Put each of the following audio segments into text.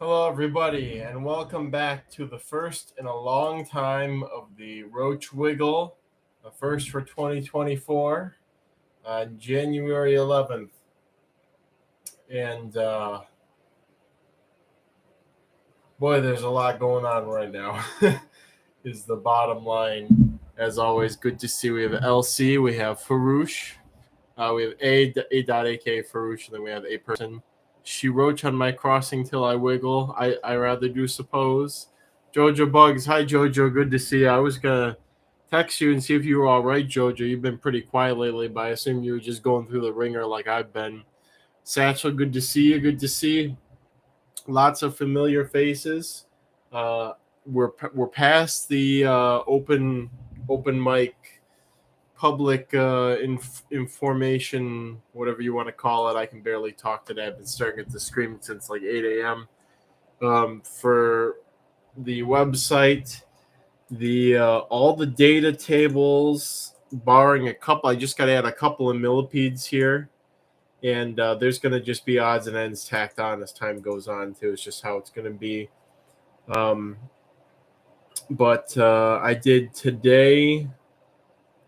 Hello, everybody, and welcome back to the first in a long time of the Roach Wiggle, the first for 2024 on January 11th. And boy, there's a lot going on right now, is the bottom line. As always, good to see. We have LC, we have Farouche, we have A.aka Farouche, and then we have a person. She roach on my crossing till I wiggle. I rather do suppose. Jojo Bugs, hi Jojo, good to see you. I was gonna text you and see if you were all right, Jojo. You've been pretty quiet lately, but I assume you were just going through the ringer like I've been. Satchel, good to see you. Good to see lots of familiar faces. Uh, we're past the open mic public information, whatever you want to call it. I can barely talk today. I've been staring at the screen since like 8 a.m. For the website, the all the data tables, barring a couple. I just got to add a couple of millipedes here, and there's going to just be odds and ends tacked on as time goes on too. It's just how it's going to be. But I did today.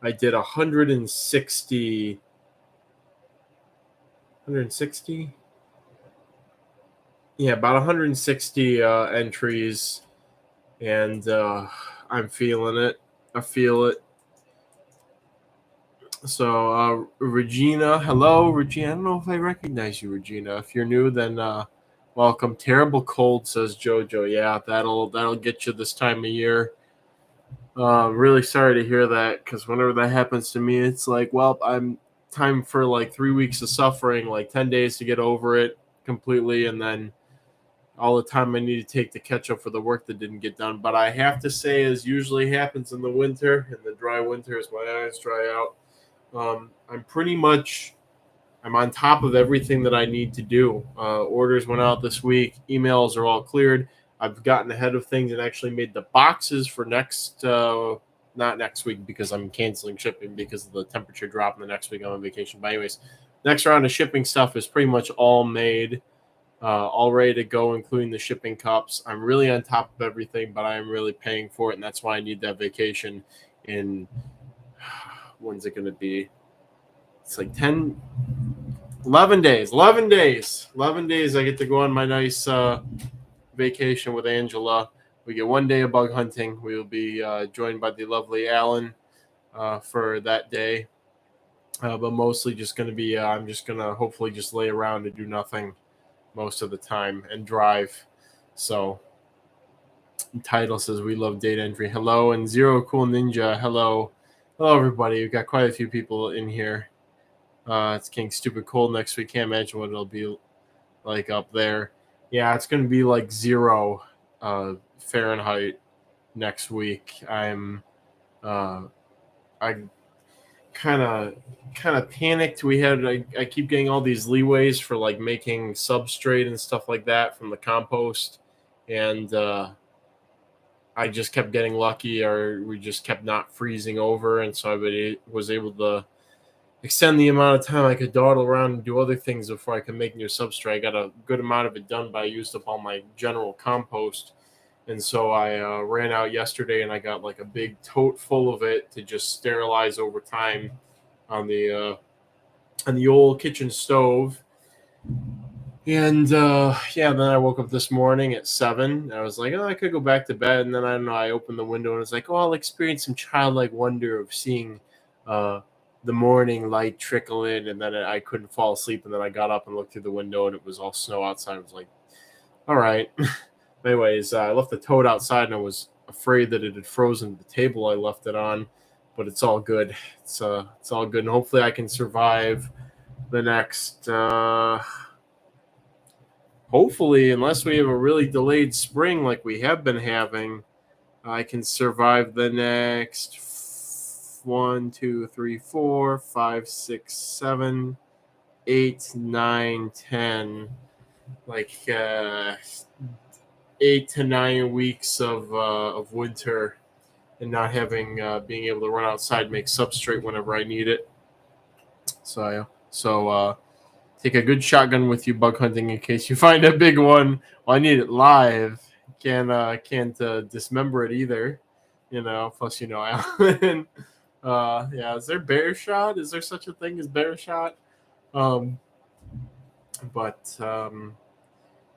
I did 160. 160? Yeah, about 160 entries, and I'm feeling it. I feel it. So, Regina, hello, Regina. I don't know if I recognize you, Regina. If you're new, then welcome. Terrible cold, says Jojo. Yeah, that'll get you this time of year. Really sorry to hear that, because whenever that happens to me, it's like, well, I'm time for like 3 weeks of suffering, like 10 days to get over it completely, and then all the time I need to take to catch up for the work that didn't get done. But I have to say, as usually happens in the winter, in the dry winter, as my eyes dry out, I'm on top of everything that I need to do. Orders went out this week. Emails are all cleared. I've gotten ahead of things and actually made the boxes for not next week, because I'm canceling shipping because of the temperature drop in the next week. I'm on vacation. But anyways, next round of shipping stuff is pretty much all made, all ready to go, including the shipping cups. I'm really on top of everything, but I am really paying for it, and that's why I need that vacation in, when's it going to be? It's like 11 days. 11 days. 11 days I get to go on my nice vacation with Angela. We get 1 day of bug hunting. We will be joined by the lovely Alan for that day. But mostly just going to be, I'm just going to hopefully just lay around and do nothing most of the time and drive. So, title says we love data entry. Hello, and Zero Cool Ninja. Hello. Hello, everybody. We've got quite a few people in here. It's getting stupid cold next week. Can't imagine what it'll be like up there. Yeah, it's going to be like 0 Fahrenheit next week. I kind of panicked. I keep getting all these leeways for like making substrate and stuff like that from the compost, and I just kept getting lucky, or we just kept not freezing over, and so I was able to extend the amount of time I could dawdle around and do other things before I could make new substrate. I got a good amount of it done, but I used up all my general compost. And so I ran out yesterday, and I got like a big tote full of it to just sterilize over time on the old kitchen stove. And then I woke up this morning at 7. I was like, oh, I could go back to bed. And then I don't know, I opened the window and it's like, oh, I'll experience some childlike wonder of seeing the morning light trickle in. And then I couldn't fall asleep. And then I got up and looked through the window, and it was all snow outside. I was like, all right. Anyways, I left the tote outside, and I was afraid that it had frozen the table I left it on. But it's all good. It's all good. And hopefully I can survive the next... hopefully, unless we have a really delayed spring like we have been having, I can survive the next 1, 2, 3, 4, 5, 6, 7, 8, 9, 10, like 8 to 9 weeks of winter, and not having being able to run outside and make substrate whenever I need it. So Take a good shotgun with you bug hunting in case you find a big one. Well, I need it live. Can't dismember it either. Plus Alan. Yeah, is there bear shot? Is there such a thing as bear shot? Um, but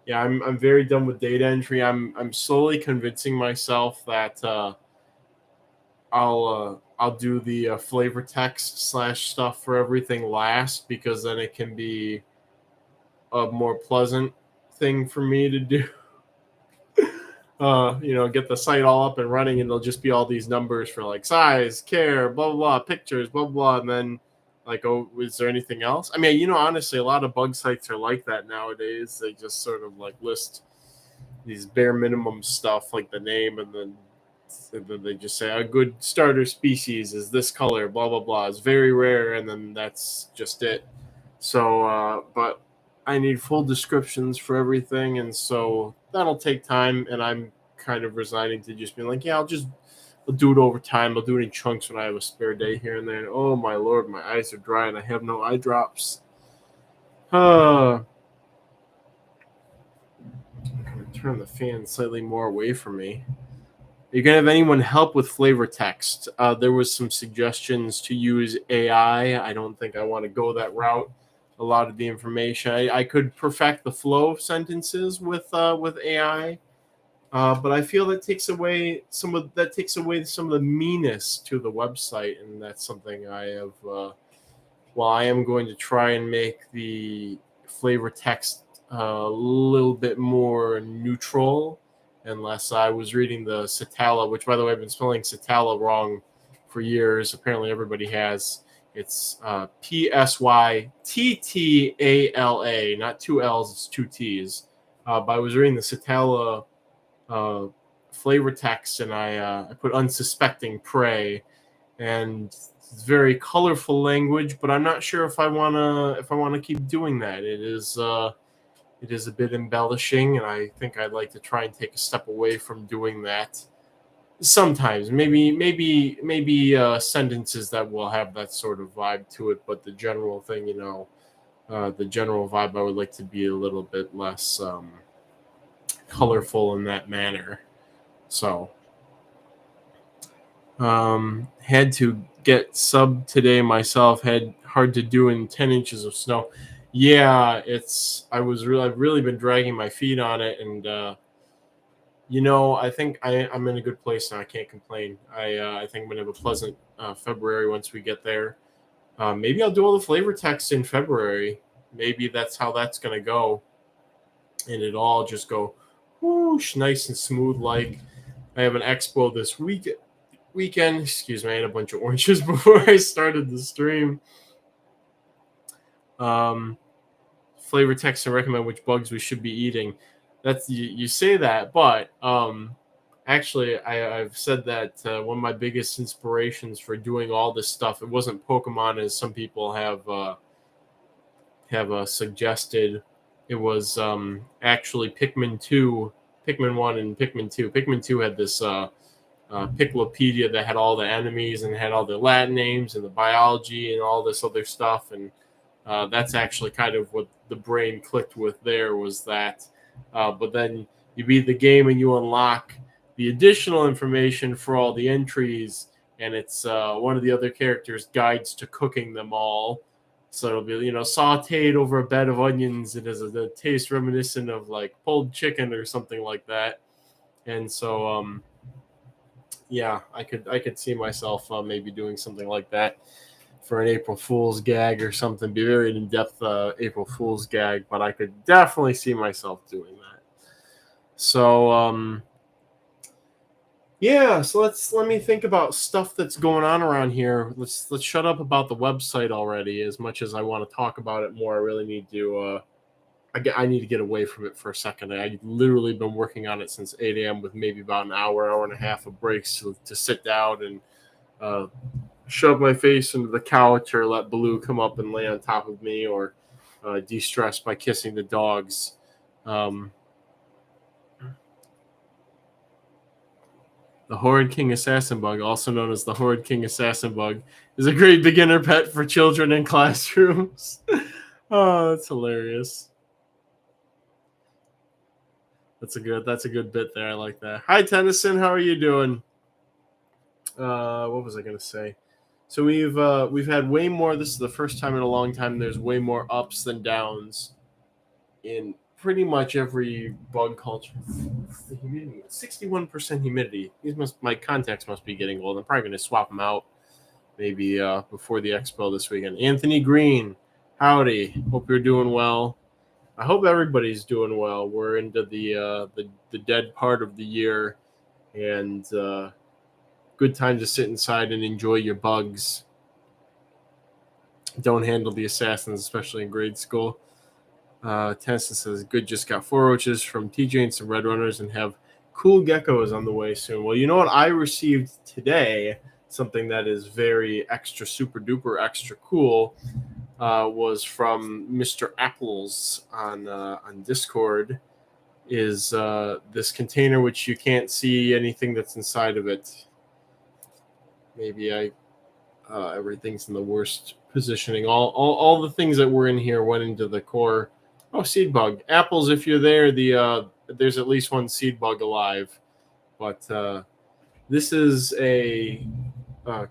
yeah, I'm very done with data entry. I'm slowly convincing myself that I'll do the flavor text / stuff for everything last, because then it can be a more pleasant thing for me to do. Get the site all up and running, and it'll just be all these numbers for like size, care, blah blah blah, pictures, blah blah, and then like, oh, is there anything else? I mean, honestly, a lot of bug sites are like that nowadays. They just sort of like list these bare minimum stuff, like the name, and then they just say a good starter species is this color, blah blah blah, is very rare, and then that's just it. So, but I need full descriptions for everything, and so that'll take time. And I'm kind of resigning to just being like, yeah, I'll do it over time. I'll do it in chunks when I have a spare day here and there. Oh my lord, my eyes are dry and I have no eye drops. I'm gonna turn the fan slightly more away from me. Are you gonna have anyone help with flavor text? There was some suggestions to use AI. I don't think I want to go that route. A lot of the information I could perfect the flow of sentences with AI, but I feel that takes away some of the meanness to the website, and that's something I have. I am going to try and make the flavor text a little bit more neutral, unless I was reading the Satala, which, by the way, I've been spelling Satala wrong for years. Apparently, everybody has. It's Pyttala, not two L's, it's two T's. But I was reading the Satala flavor text, and I put unsuspecting prey, and it's very colorful language, but I'm not sure if I wanna keep doing that. It is a bit embellishing, and I think I'd like to try and take a step away from doing that. Sometimes, maybe sentences that will have that sort of vibe to it, but the general thing, the general vibe, I would like to be a little bit less colorful in that manner. So, had to get sub today myself. Had hard to do in 10 inches of snow. Yeah, I've really been dragging my feet on it, and I think I'm in a good place now. I can't complain. I think I'm gonna have a pleasant February once we get there. Maybe I'll do all the flavor text in February. Maybe that's how that's gonna go, and it all just go whoosh, nice and smooth. Like, I have an expo this weekend. Excuse me, I had a bunch of oranges before I started the stream. Flavor text and recommend which bugs we should be eating. That's you say that, but actually, I've said that one of my biggest inspirations for doing all this stuff, it wasn't Pokemon as some people have suggested. It was actually Pikmin 2, Pikmin 1, and Pikmin 2. Pikmin 2 had this Piclopedia that had all the enemies and had all the Latin names and the biology and all this other stuff, and that's actually kind of what the brain clicked with there, was that. But then you beat the game and you unlock the additional information for all the entries, and it's one of the other characters' guides to cooking them all. So it'll be, sauteed over a bed of onions. It has a taste reminiscent of like pulled chicken or something like that. And so, yeah, I could see myself maybe doing something like that for an April Fool's gag or something. Be very in-depth April Fool's gag, but I could definitely see myself doing that. So, yeah, so let me think about stuff that's going on around here. Let's shut up about the website already. As much as I want to talk about it more, I really need to. I need to get away from it for a second. I literally been working on it since 8 a.m. with maybe about an hour and a half of breaks to sit down and shove my face into the couch, or let Baloo come up and lay on top of me, or de-stress by kissing the dogs. The Horrid King Assassin Bug, also known as the Horrid King Assassin Bug, is a great beginner pet for children in classrooms. Oh, that's hilarious. That's a good bit there. I like that. Hi, Tennyson. How are you doing? What was I gonna say? So we've had way more. This is the first time in a long time. There's way more ups than downs in pretty much every bug culture. The humidity, 61% humidity. My contacts must be getting old. I'm probably gonna swap them out maybe before the expo this weekend. Anthony Green, howdy. Hope you're doing well. I hope everybody's doing well. We're into the dead part of the year, and good time to sit inside and enjoy your bugs. Don't handle the assassins, especially in grade school. Tennyson says, good, just got 4 roaches from TJ and some red runners and have cool geckos on the way soon. Well, you know what I received today? Something that is very extra, super duper extra cool was from Mr. Apples on Discord. Is this container which you can't see anything that's inside of it. Maybe everything's in the worst positioning. All the things that were in here went into the core. Oh, seed bug. Apples, if you're there, there's at least one seed bug alive. But this is a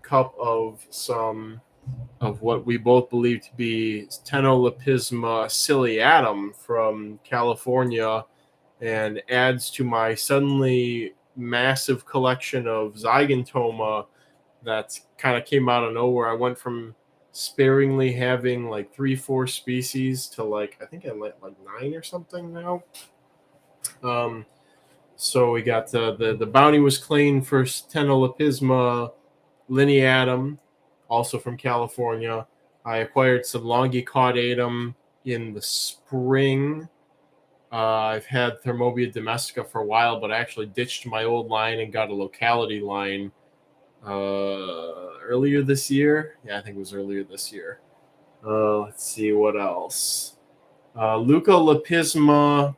cup of some of what we both believe to be Tenolopisma ciliatum from California, and adds to my suddenly massive collection of Zygentoma that kind of came out of nowhere. I went from sparingly having like 3-4 species to like I think I like 9 or something now. So we got the bounty was claimed for Tenolopisma lineatum, also from California. I acquired some Longicaudatum in the spring. I've had Thermobia domestica for a while, but I actually ditched my old line and got a locality line earlier this year. Yeah, I think it was earlier this year. Let's see what else. Leucolapisma.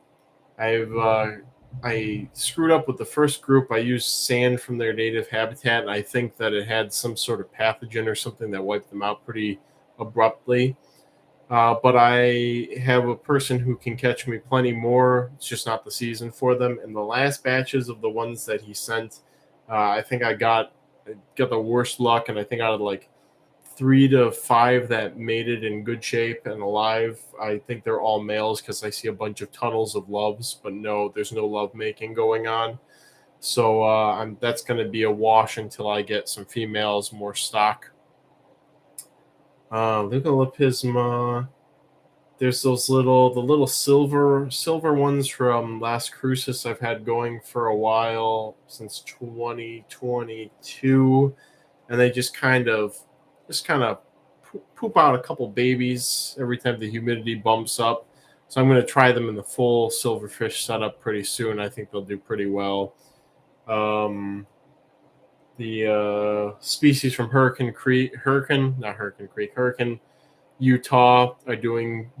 I screwed up with the first group. I used sand from their native habitat, and I think that it had some sort of pathogen or something that wiped them out pretty abruptly. But I have a person who can catch me plenty more. It's just not the season for them. And the last batches of the ones that he sent, I think I got the worst luck. And I think out of like 3 to 5 that made it in good shape and alive, I think they're all males because I see a bunch of tunnels of loves. But no, there's no love making going on. So that's going to be a wash until I get some females, more stock. Leucolapisma. There's the little silver ones from Last Crucis I've had going for a while, since 2022, and they just kind of poop out a couple babies every time the humidity bumps up. So I'm going to try them in the full silverfish setup pretty soon. I think they'll do pretty well. The species from Hurricane, Utah are doing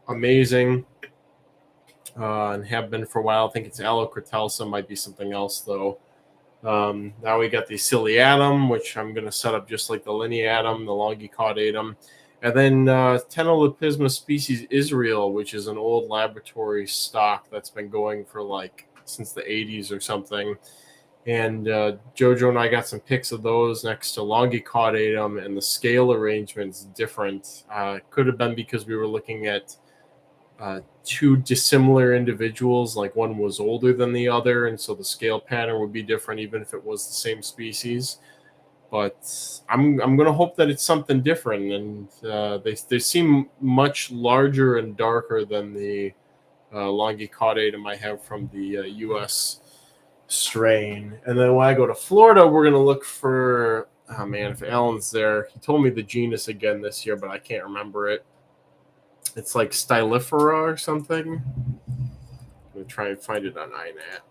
amazing and have been for a while. I think it's Allocratelsa, might be something else though. Now we got the ciliatum, which I'm going to set up just like the lineatum, the longicaudatum, and then Tenolopisma species Israel, which is an old laboratory stock that's been going for like since the 80s or something. And Jojo and I got some pics of those next to Longicaudatum, and the scale arrangement's different. Could have been because we were looking at 2 dissimilar individuals, like one was older than the other, and so the scale pattern would be different even if it was the same species. But I'm going to hope that it's something different, and they seem much larger and darker than the Longicaudatum I have from the U.S. strain. And then when I go to Florida, we're going to look for, oh man, if Alan's there. He told me the genus again this year, but I can't remember it. It's like Stylifera or something. I'm going to try and find it on INAT.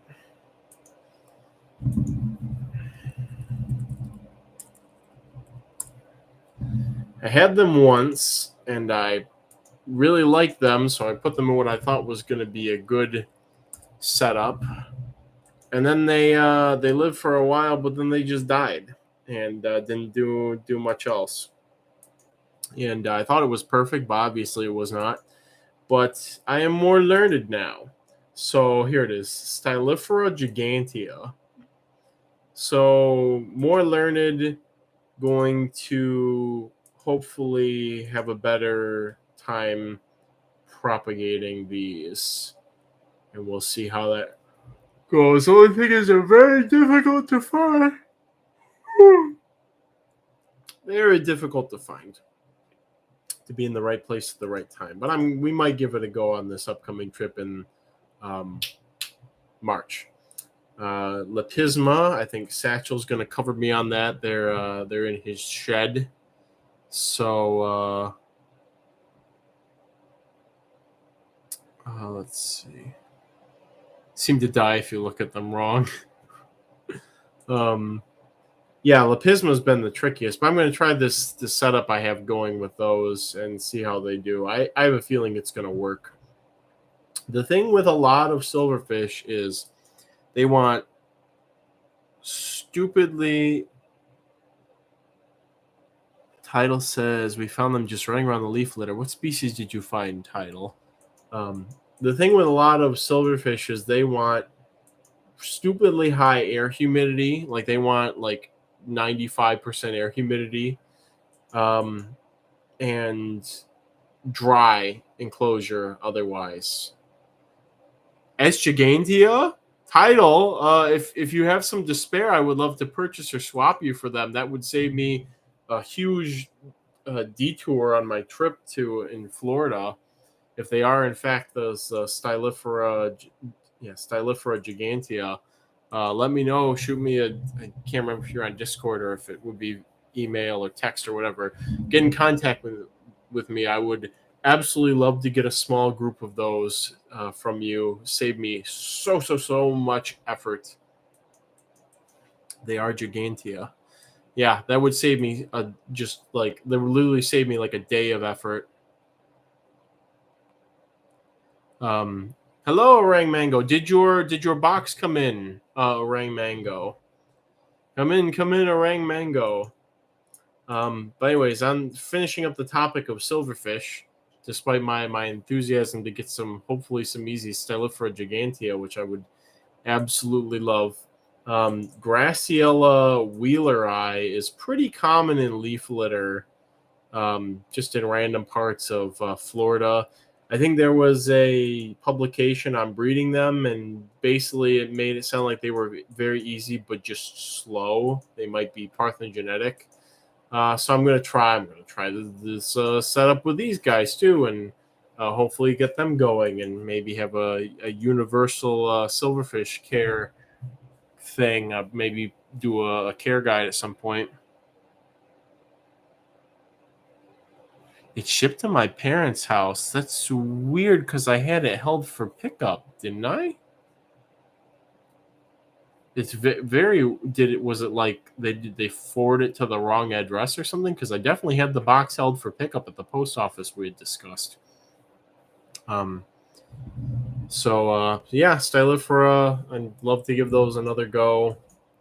I had them once, and I really liked them, so I put them in what I thought was going to be a good setup. And then they lived for a while, but then they just died and didn't do much else. And I thought it was perfect, but obviously it was not. But I am more learned now. So here it is, Stylifera gigantea. So more learned, going to hopefully have a better time propagating these. And we'll see how that goes. The only thing is they're very difficult to find. Very difficult to find. To be in the right place at the right time. But we might give it a go on this upcoming trip in March. Lepisma, I think Satchel's going to cover me on that. They're in his shed. So let's see. Seem to die if you look at them wrong. Yeah, Lepisma's been the trickiest, but I'm going to try this setup I have going with those and see how they do. I have a feeling it's going to work. The thing with a lot of silverfish is they want stupidly. Title says we found them just running around the leaf litter. What species did you find, Title? The thing with a lot of silverfish is they want stupidly high air humidity. Like they want like 95% air humidity, and dry enclosure otherwise. S. gigantea, Title, if you have some despair, I would love to purchase or swap you for them. That would save me a huge detour on my trip in Florida. If they are in fact those Stylifera gigantea, let me know. Shoot me I can't remember if you're on Discord or if it would be email or text or whatever. Get in contact with me. I would absolutely love to get a small group of those from you. Save me so much effort. They are gigantea. Yeah, that would save me that would literally save me like a day of effort. Hello, Orang Mango. Did your box come in, Orang Mango? Come in, Orang Mango. But anyways, I'm finishing up the topic of silverfish, despite my enthusiasm to get hopefully some easy Stylifera gigantea, which I would absolutely love. Graciela wheeleri is pretty common in leaf litter, just in random parts of Florida. I think there was a publication on breeding them, and basically it made it sound like they were very easy, but just slow. They might be parthenogenetic. So I'm going to try this setup with these guys too, and hopefully get them going, and maybe have a universal silverfish care thing. Maybe do a care guide at some point. It shipped to my parents' house. That's weird because I had it held for pickup, didn't I? It's very. Was it like they forward it to the wrong address or something? Because I definitely had the box held for pickup at the post office we had discussed. So yeah, Stylifera. I'd love to give those another go.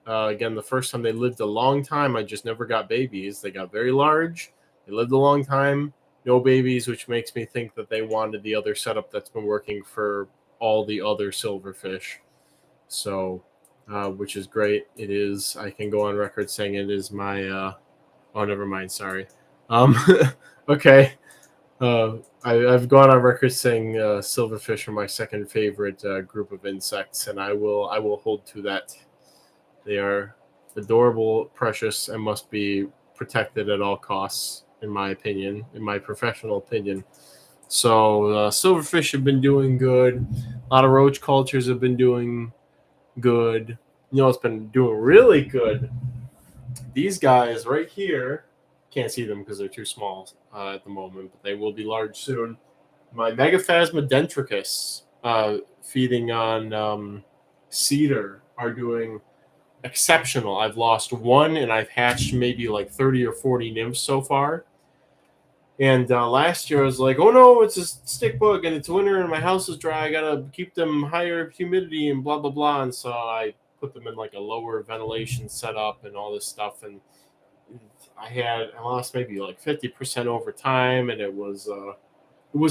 Again, the first time they lived a long time. I just never got babies. They got very large. They lived a long time. No babies, which makes me think that they wanted the other setup that's been working for all the other silverfish. So, which is great. It is. I can go on record saying it is my. Oh, never mind. Sorry. Okay. I've gone on record saying silverfish are my second favorite group of insects, and I will hold to that. They are adorable, precious, and must be protected at all costs, in my opinion, in my professional opinion. So silverfish have been doing good. A lot of roach cultures have been doing good. You know, it's been doing really good. These guys right here, can't see them because they're too small at the moment, but they will be large soon. My Megaphasma dentricus, feeding on cedar, are doing exceptional. I've lost one, and I've hatched maybe like 30 or 40 nymphs so far. And last year I was like, oh no, it's a stick bug and it's winter and my house is dry. I gotta keep them higher humidity and blah blah blah. And so I put them in like a lower ventilation setup and all this stuff. And I lost maybe like 50% over time, and it was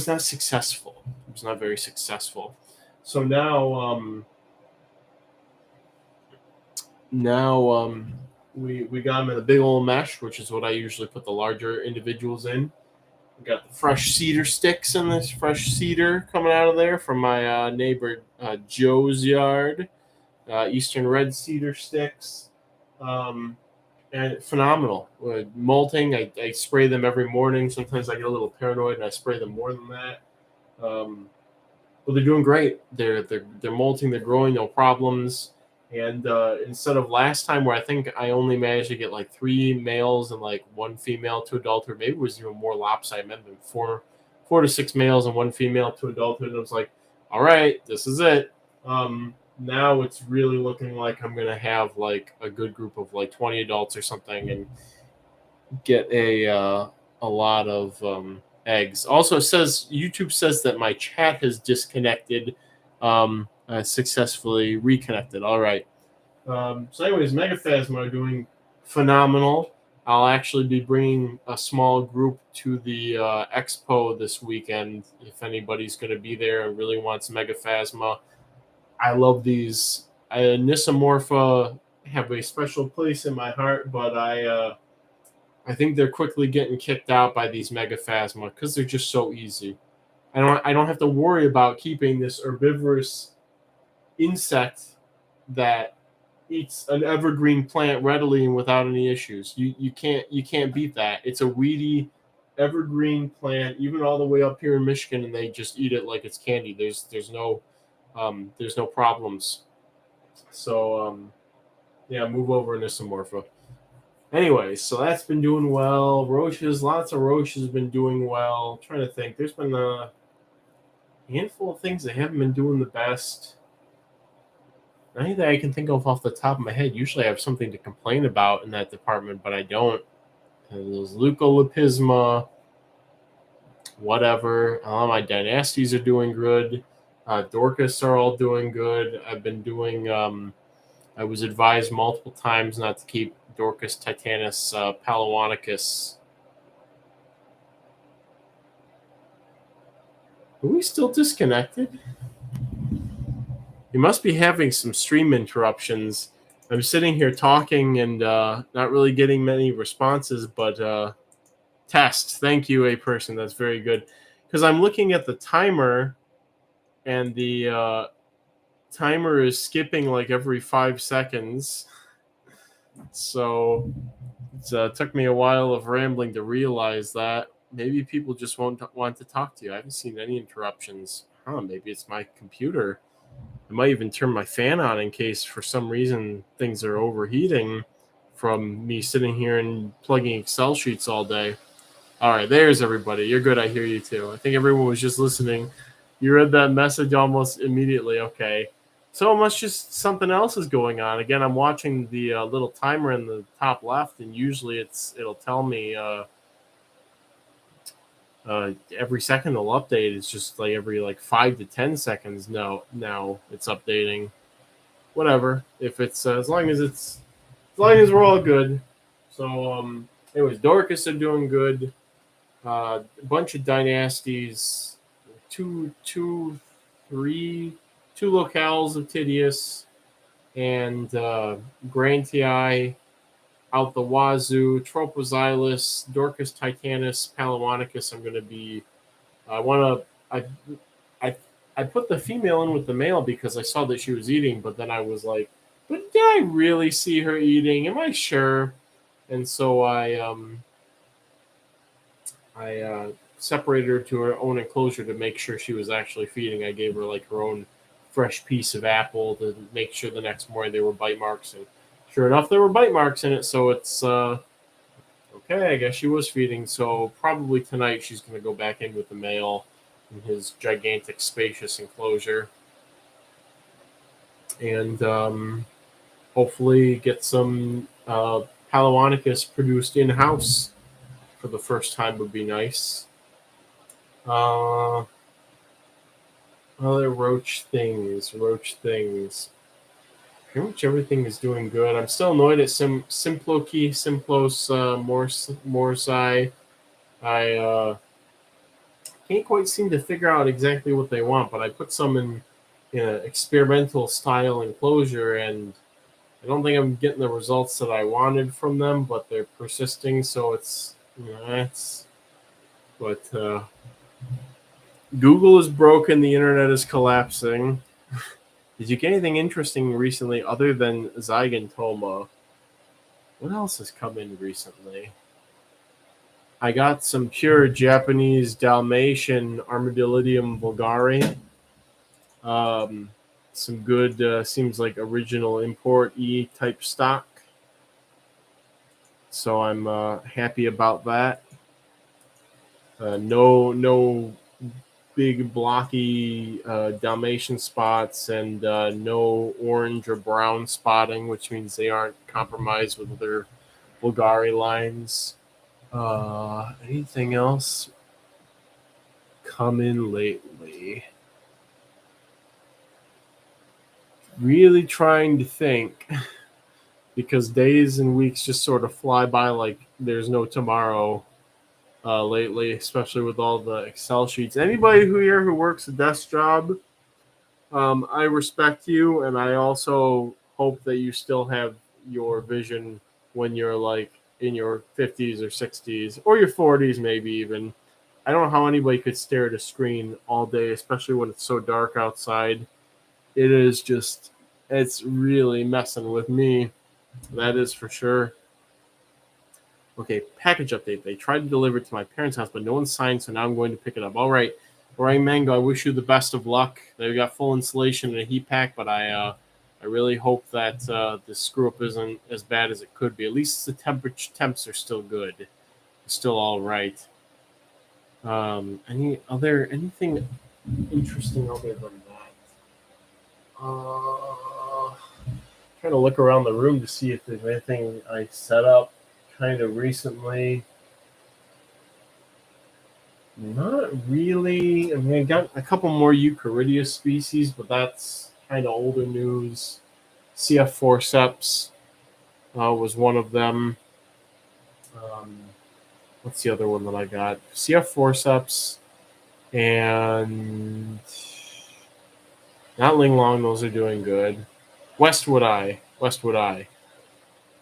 not successful. It was not very successful. So now we got them in a big old mesh, which is what I usually put the larger individuals in. We got the fresh cedar sticks in this fresh cedar coming out of there from my neighbor Joe's yard. Eastern red cedar sticks. And phenomenal. Molting, I spray them every morning. Sometimes I get a little paranoid and I spray them more than that. But they're doing great. They're molting. They're growing, no problems. And instead of last time where I think I only managed to get like 3 males and like 1 female to adulthood, maybe it was even more lopsided. It meant 4 to 6 males and 1 female to adulthood. And I was like, all right, this is it. Now it's really looking like I'm gonna have like a good group of like 20 adults or something, and get a lot of eggs. Also, it says YouTube says that my chat has disconnected. Successfully reconnected. All right. So, anyways, Megaphasma are doing phenomenal. I'll actually be bringing a small group to the expo this weekend. If anybody's going to be there and really wants Megaphasma, I love these. Nisomorpha have a special place in my heart, but I think they're quickly getting kicked out by these Megaphasma because they're just so easy. I don't have to worry about keeping this herbivorous insect that eats an evergreen plant readily and without any issues. You can't beat that. It's a weedy evergreen plant, even all the way up here in Michigan, and they just eat it like it's candy. There's no problems. So yeah, move over Nisomorpha. Anyway, so that's been doing well. Lots of Roaches have been doing well. I'm trying to think. There's been a handful of things that haven't been doing the best. Nothing that I can think of off the top of my head. Usually I have something to complain about in that department, but I don't. There's leucolipisma, whatever. My dynasties are doing good. Dorcas are all doing good. I've been doing... I was advised multiple times not to keep Dorcas titanus palawanicus. Are we still disconnected? You must be having some stream interruptions. I'm sitting here talking and not really getting many responses, but test. Thank you, a person. That's very good. Because I'm looking at the timer, and the timer is skipping like every 5 seconds. So it took me a while of rambling to realize that. Maybe people just won't want to talk to you. I haven't seen any interruptions. Maybe it's my computer. I might even turn my fan on in case for some reason things are overheating from me sitting here and plugging Excel sheets all day. All right, there's everybody. You're good. I hear you too. I think everyone was just listening. You read that message almost immediately. Okay. So much just something else is going on. Again, I'm watching the little timer in the top left, and usually it'll tell me every second it'll update. It's just like every 5 to 10 seconds. Now it's updating. Whatever. If it's as long as we're all good. So anyways, Dorcas are doing good. A bunch of dynasties. Two locales of Tidius and Grantii out the wazoo. Tropoxylus, Dorcas titanus, Palawanicus. I'm going to be. I put the female in with the male because I saw that she was eating, but then I was like, but did I really see her eating? Am I sure? And so I separated her to her own enclosure to make sure she was actually feeding. I gave her her own fresh piece of apple to make sure the next morning there were bite marks, and sure enough there were bite marks in it. So it's okay, I guess she was feeding. So probably tonight she's going to go back in with the male in his gigantic spacious enclosure, and hopefully get some Palawanicus produced in-house for the first time would be nice. Other roach things. pretty much everything is doing good. I'm still annoyed at Simploki, Simplos, Morsai. I can't quite seem to figure out exactly what they want, but I put some in an experimental style enclosure, and I don't think I'm getting the results that I wanted from them, but they're persisting, so it's, that's, but Google is broken, the internet is collapsing. Did you get anything interesting recently other than Zygentoma? What else has come in recently? I got some pure Japanese Dalmatian Armadillidium vulgare. Um, some good, seems like original import E type stock. So I'm happy about that. No big blocky Dalmatian spots, and no orange or brown spotting, which means they aren't compromised with their Bulgari lines. Anything else come in lately? Really trying to think, because days and weeks just sort of fly by like there's no tomorrow lately, especially with all the Excel sheets. Anybody who works a desk job, I respect you, and I also hope that you still have your vision when you're like in your 50s or 60s or your 40s, maybe even. I don't know how anybody could stare at a screen all day, especially when it's so dark outside. It is just, it's really messing with me. That is for sure. Okay, package update. They tried to deliver it to my parents' house, but no one signed, so now I'm going to pick it up. All right, Mango, I wish you the best of luck. They've got full installation and a heat pack, but I really hope that this screw up isn't as bad as it could be. At least the temps are still good, still all right. Anything interesting other than that? Trying to look around the room to see if there's anything I set up kind of recently. Not really. I mean, I got a couple more Eucharidea species, but that's kind of older news. CF forceps was one of them. What's the other one that I got? CF forceps and not Linglong. Those are doing good. Westwood Eye.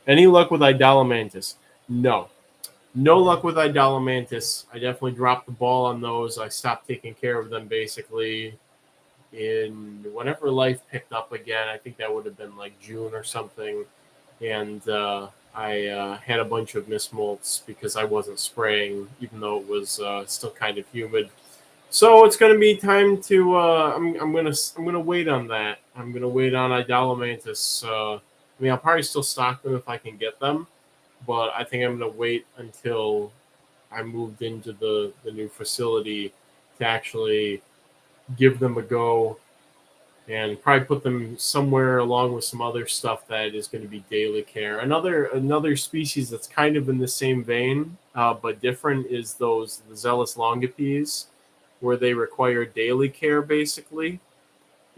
Any luck with Idolamantis? No. No luck with Idolamantis. I definitely dropped the ball on those. I stopped taking care of them basically in whenever life picked up again. I think that would have been like June or something. And I had a bunch of mismolts because I wasn't spraying, even though it was still kind of humid. So it's going to be time to. I'm gonna wait on that. I'm gonna wait on Idolamantis. I mean, I'll probably still stock them if I can get them, but I think I'm going to wait until I moved into the new facility to actually give them a go, and probably put them somewhere along with some other stuff that is going to be daily care. Another species that's kind of in the same vein but different is the Zealous longipes, where they require daily care basically.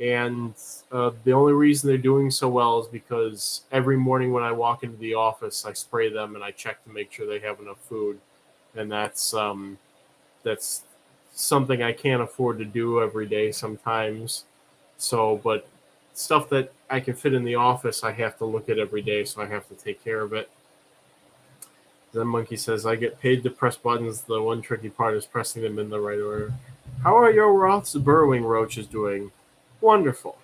And the only reason they're doing so well is because every morning when I walk into the office, I spray them and I check to make sure they have enough food. And that's something I can't afford to do every day sometimes. So, but stuff that I can fit in the office, I have to look at every day, so I have to take care of it. Then Monkey says, I get paid to press buttons. The one tricky part is pressing them in the right order. How are your Roth's burrowing roaches doing? Wonderful.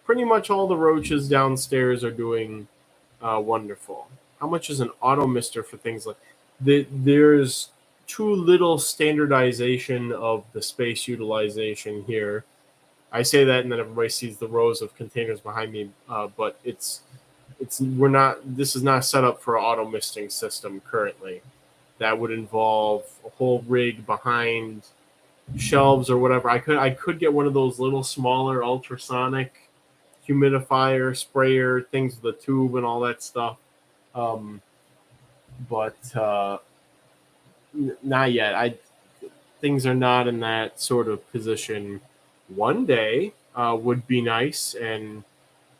Pretty much all the roaches downstairs are doing wonderful. How much is an auto mister for things like there's too little standardization of the space utilization here. I say that, and then everybody sees the rows of containers behind me, but we're not. This is not set up for an auto misting system currently. That would involve a whole rig behind shelves or whatever. I could get one of those little smaller ultrasonic humidifier sprayer things with a tube and all that stuff, but not yet. Things are not in that sort of position. One day would be nice, and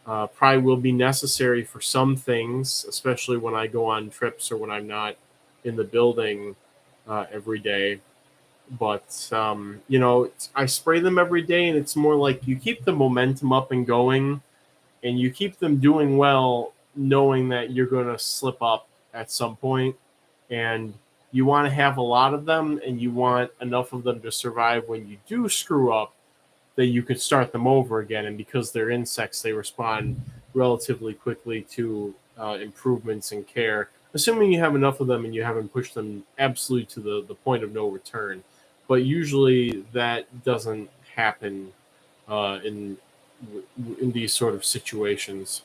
Probably will be necessary for some things, especially when I go on trips or when I'm not in the building every day. But I spray them every day, and it's more like you keep the momentum up and going, and you keep them doing well, knowing that you're going to slip up at some point, and you want to have a lot of them, and you want enough of them to survive when you do screw up, that you could start them over again. And because they're insects, they respond relatively quickly to improvements in care, assuming you have enough of them and you haven't pushed them absolutely to the point of no return. But usually that doesn't happen in these sort of situations.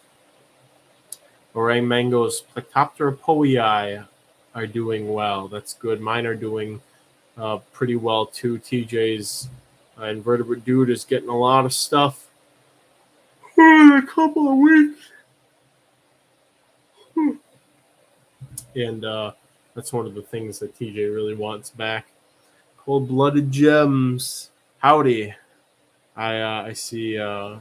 Orang Mango's Plectoptera powii are doing well. That's good. Mine are doing pretty well too. TJ's invertebrate dude is getting a lot of stuff in a couple of weeks. And that's one of the things that TJ really wants back. Cold-blooded gems. Howdy. I see, I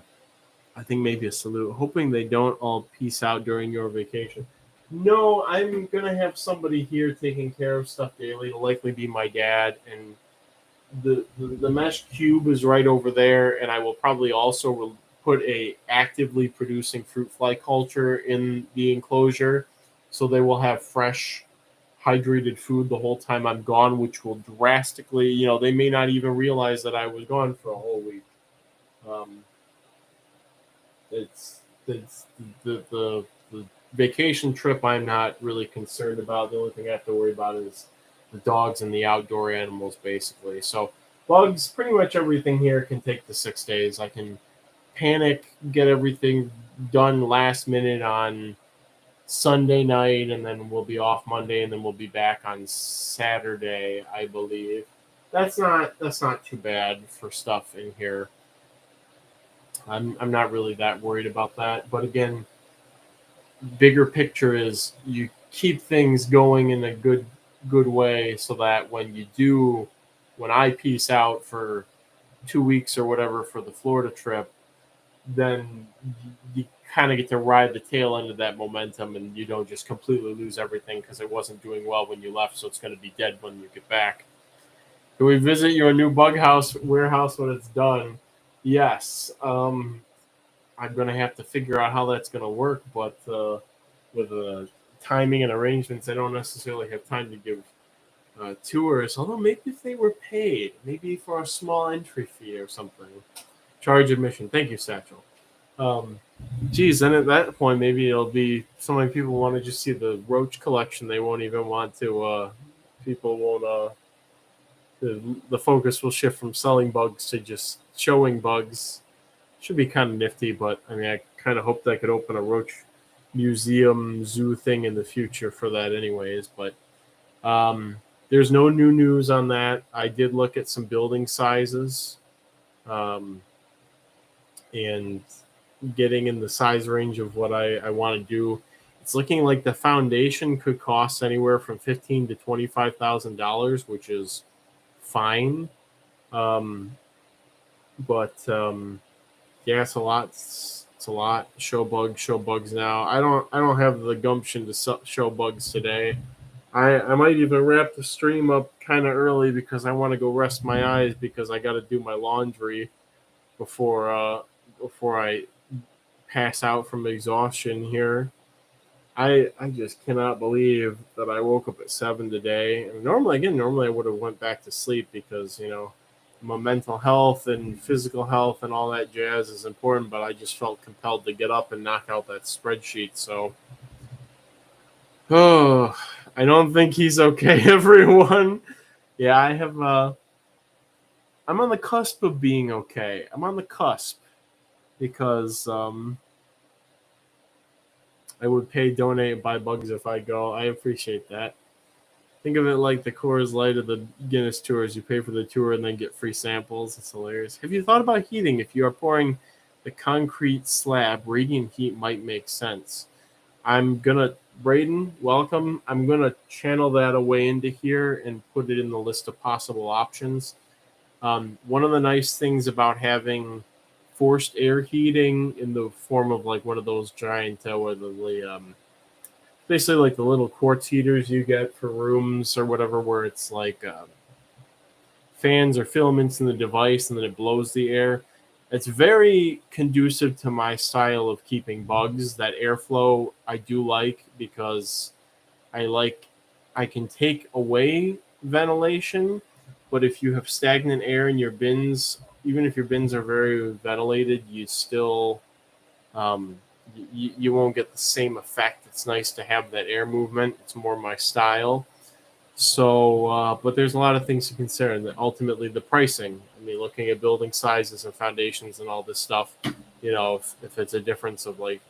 think maybe a salute. Hoping they don't all peace out during your vacation. No, I'm going to have somebody here taking care of stuff daily. It'll likely be my dad, and the mesh cube is right over there, and I will probably also put a actively producing fruit fly culture in the enclosure, so they will have fresh, hydrated food the whole time I'm gone, which will drastically, they may not even realize that I was gone for a whole week. It's the vacation trip I'm not really concerned about. The only thing I have to worry about is the dogs and the outdoor animals, basically. So bugs, pretty much everything here can take the 6 days. I can panic, get everything done last minute on Sunday night, and then we'll be off Monday, and then we'll be back on Saturday, I believe. That's not too bad for stuff in here. I'm not really that worried about that. But again, bigger picture is you keep things going in a good way, so that when I peace out for 2 weeks or whatever for the Florida trip, then you kind of get to ride the tail end of that momentum, and you don't just completely lose everything because it wasn't doing well when you left, so it's going to be dead when you get back. Can we visit your new bug house warehouse when it's done? Yes. I'm going to have to figure out how that's going to work, but with timing and arrangements, I don't necessarily have time to give tours, although maybe if they were paid, maybe for a small entry fee or something. Charge admission. Thank you, Satchel. Geez, then at that point, maybe it'll be so many people want to just see the Roach collection, they won't even want to, people won't, the focus will shift from selling bugs to just showing bugs. Should be kind of nifty, but I mean, I kind of hoped I could open a Roach museum zoo thing in the future for that anyways, but there's no new news on that. I did look at some building sizes and getting in the size range of what I want to do. It's looking like the foundation could cost anywhere from $15,000 to $25,000, which is fine. But yeah, it's a lot. It's a lot. Show bugs now. I don't have the gumption to show bugs today. I might even wrap the stream up kind of early because I want to go rest my eyes because I got to do my laundry before I pass out from exhaustion here. I just cannot believe that I woke up at 7 today. And normally I would have went back to sleep because my mental health and physical health and all that jazz is important, but I just felt compelled to get up and knock out that spreadsheet. So, I don't think he's okay, everyone. Yeah, I'm on the cusp of being okay. I'm on the cusp because I would pay, donate, and buy bugs if I go. I appreciate that. Think of it like the Coors Light of the Guinness tours. You pay for the tour and then get free samples. It's hilarious. Have you thought about heating? If you are pouring the concrete slab, radiant heat might make sense. Braden, welcome. I'm going to channel that away into here and put it in the list of possible options. One of the nice things about having forced air heating in the form of like one of those giant, basically like the little quartz heaters you get for rooms or whatever, where it's like fans or filaments in the device and then it blows the air. It's very conducive to my style of keeping bugs. That airflow I do like, because I can take away ventilation, but if you have stagnant air in your bins, even if your bins are very ventilated, you still you won't get the same effect. It's nice to have that air movement. It's more my style. So, but there's a lot of things to consider, and ultimately the pricing. I mean, looking at building sizes and foundations and all this stuff, if it's a difference of like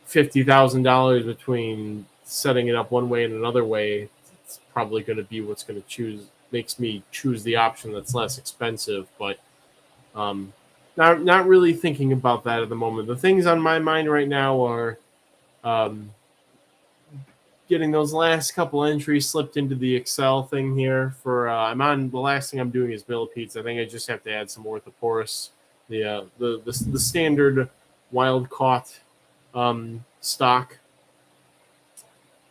$50,000 between setting it up one way and another way, it's probably going to be what's going to makes me choose the option that's less expensive. But not really thinking about that at the moment. The things on my mind right now are getting those last couple entries slipped into the Excel thing here. The last thing I'm doing is millipedes. I think I just have to add some orthoporous, the standard wild caught stock.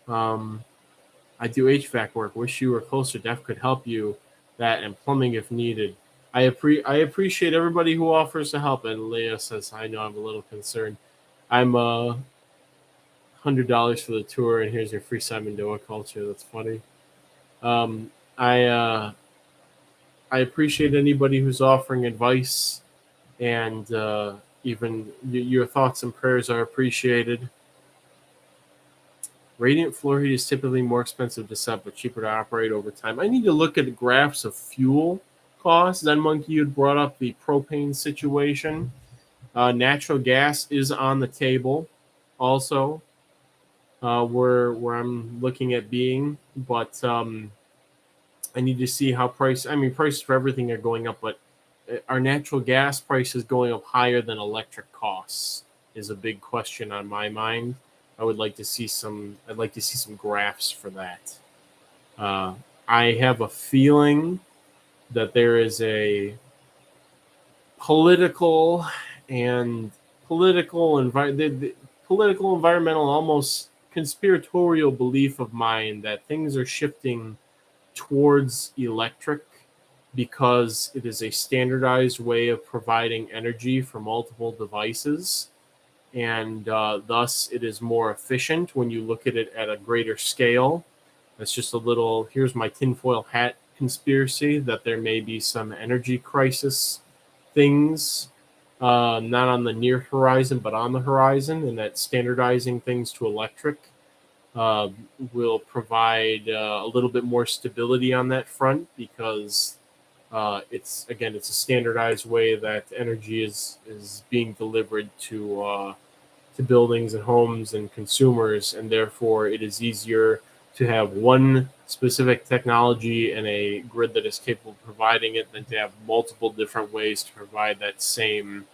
I do HVAC work. Wish you were closer. Def could help you that, and plumbing if needed. I appreciate everybody who offers to help. And Leah says, I know I'm a little concerned. I'm $100 for the tour, and here's your free Simon Doa culture. That's funny. I appreciate anybody who's offering advice, and even your thoughts and prayers are appreciated. Radiant floor heat is typically more expensive to set, but cheaper to operate over time. I need to look at graphs of fuel costs. Then Monkey had brought up the propane situation. Natural gas is on the table also, where I'm looking at being, but I need to see how prices for everything are going up, but are natural gas prices going up higher than electric costs is a big question on my mind. I'd like to see some graphs for that. I have a feeling that there is a political, environmental, almost conspiratorial belief of mine that things are shifting towards electric because it is a standardized way of providing energy for multiple devices. And thus it is more efficient when you look at it at a greater scale. That's just a little, here's my tinfoil hat conspiracy, that there may be some energy crisis things, not on the near horizon, but on the horizon, and that standardizing things to electric will provide a little bit more stability on that front, because it's a standardized way that energy is being delivered to buildings and homes and consumers, and therefore it is easier to have one specific technology and a grid that is capable of providing it than to have multiple different ways to provide that same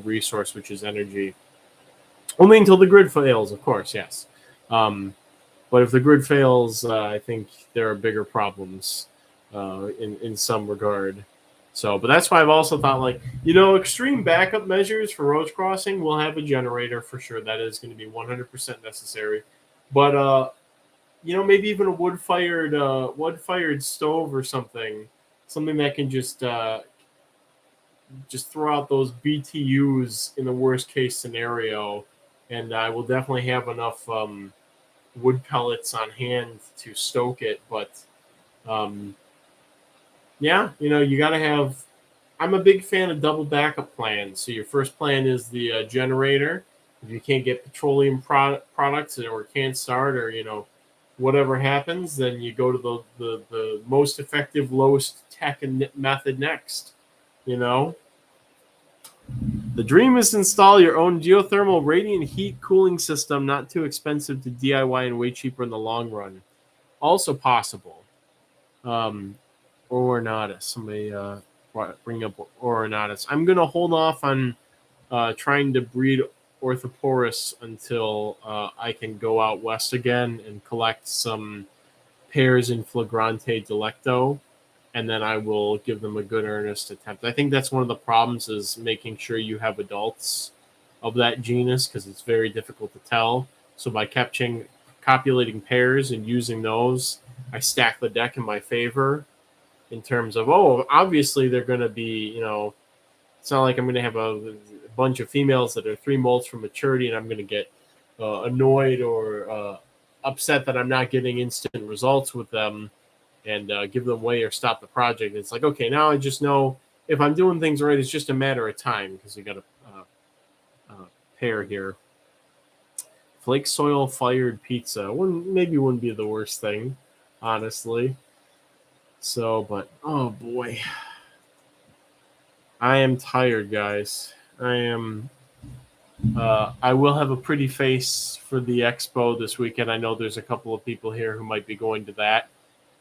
resource, which is energy. Only until the grid fails, of course, yes. But if the grid fails, I think there are bigger problems in some regard. So, but that's why I've also thought, extreme backup measures for Roach crossing. We'll have a generator for sure. That is going to be 100% necessary. But maybe even a wood-fired stove or something that can just throw out those BTUs in the worst case scenario. And I will definitely have enough wood pellets on hand to stoke it. But you got to have. I'm a big fan of double backup plans. So your first plan is the generator. If you can't get petroleum products or can't start, or whatever happens, then you go to the most effective, lowest tech method next. The dream is to install your own geothermal radiant heat cooling system, not too expensive to DIY and way cheaper in the long run. Also possible. Ornatus. Somebody bring up Ornatus. I'm going to hold off on trying to breed orthoporous until I can go out west again and collect some pairs in Flagrante Delecto. and then I will give them a good earnest attempt. I think that's one of the problems is making sure you have adults of that genus because it's very difficult to tell. So by copulating pairs and using those, I stack the deck in my favor in terms of, obviously they're going to be, it's not like I'm going to have a bunch of females that are 3 molts from maturity and I'm going to get annoyed or upset that I'm not getting instant results with them and give them away or stop the project. It's like, okay, now I just know if I'm doing things right, it's just a matter of time because you got a pair here. Flake soil fired pizza wouldn't be the worst thing, honestly. So, but oh boy, I am tired, guys. I am. I will have a pretty face for the expo this weekend. I know there's a couple of people here who might be going to that,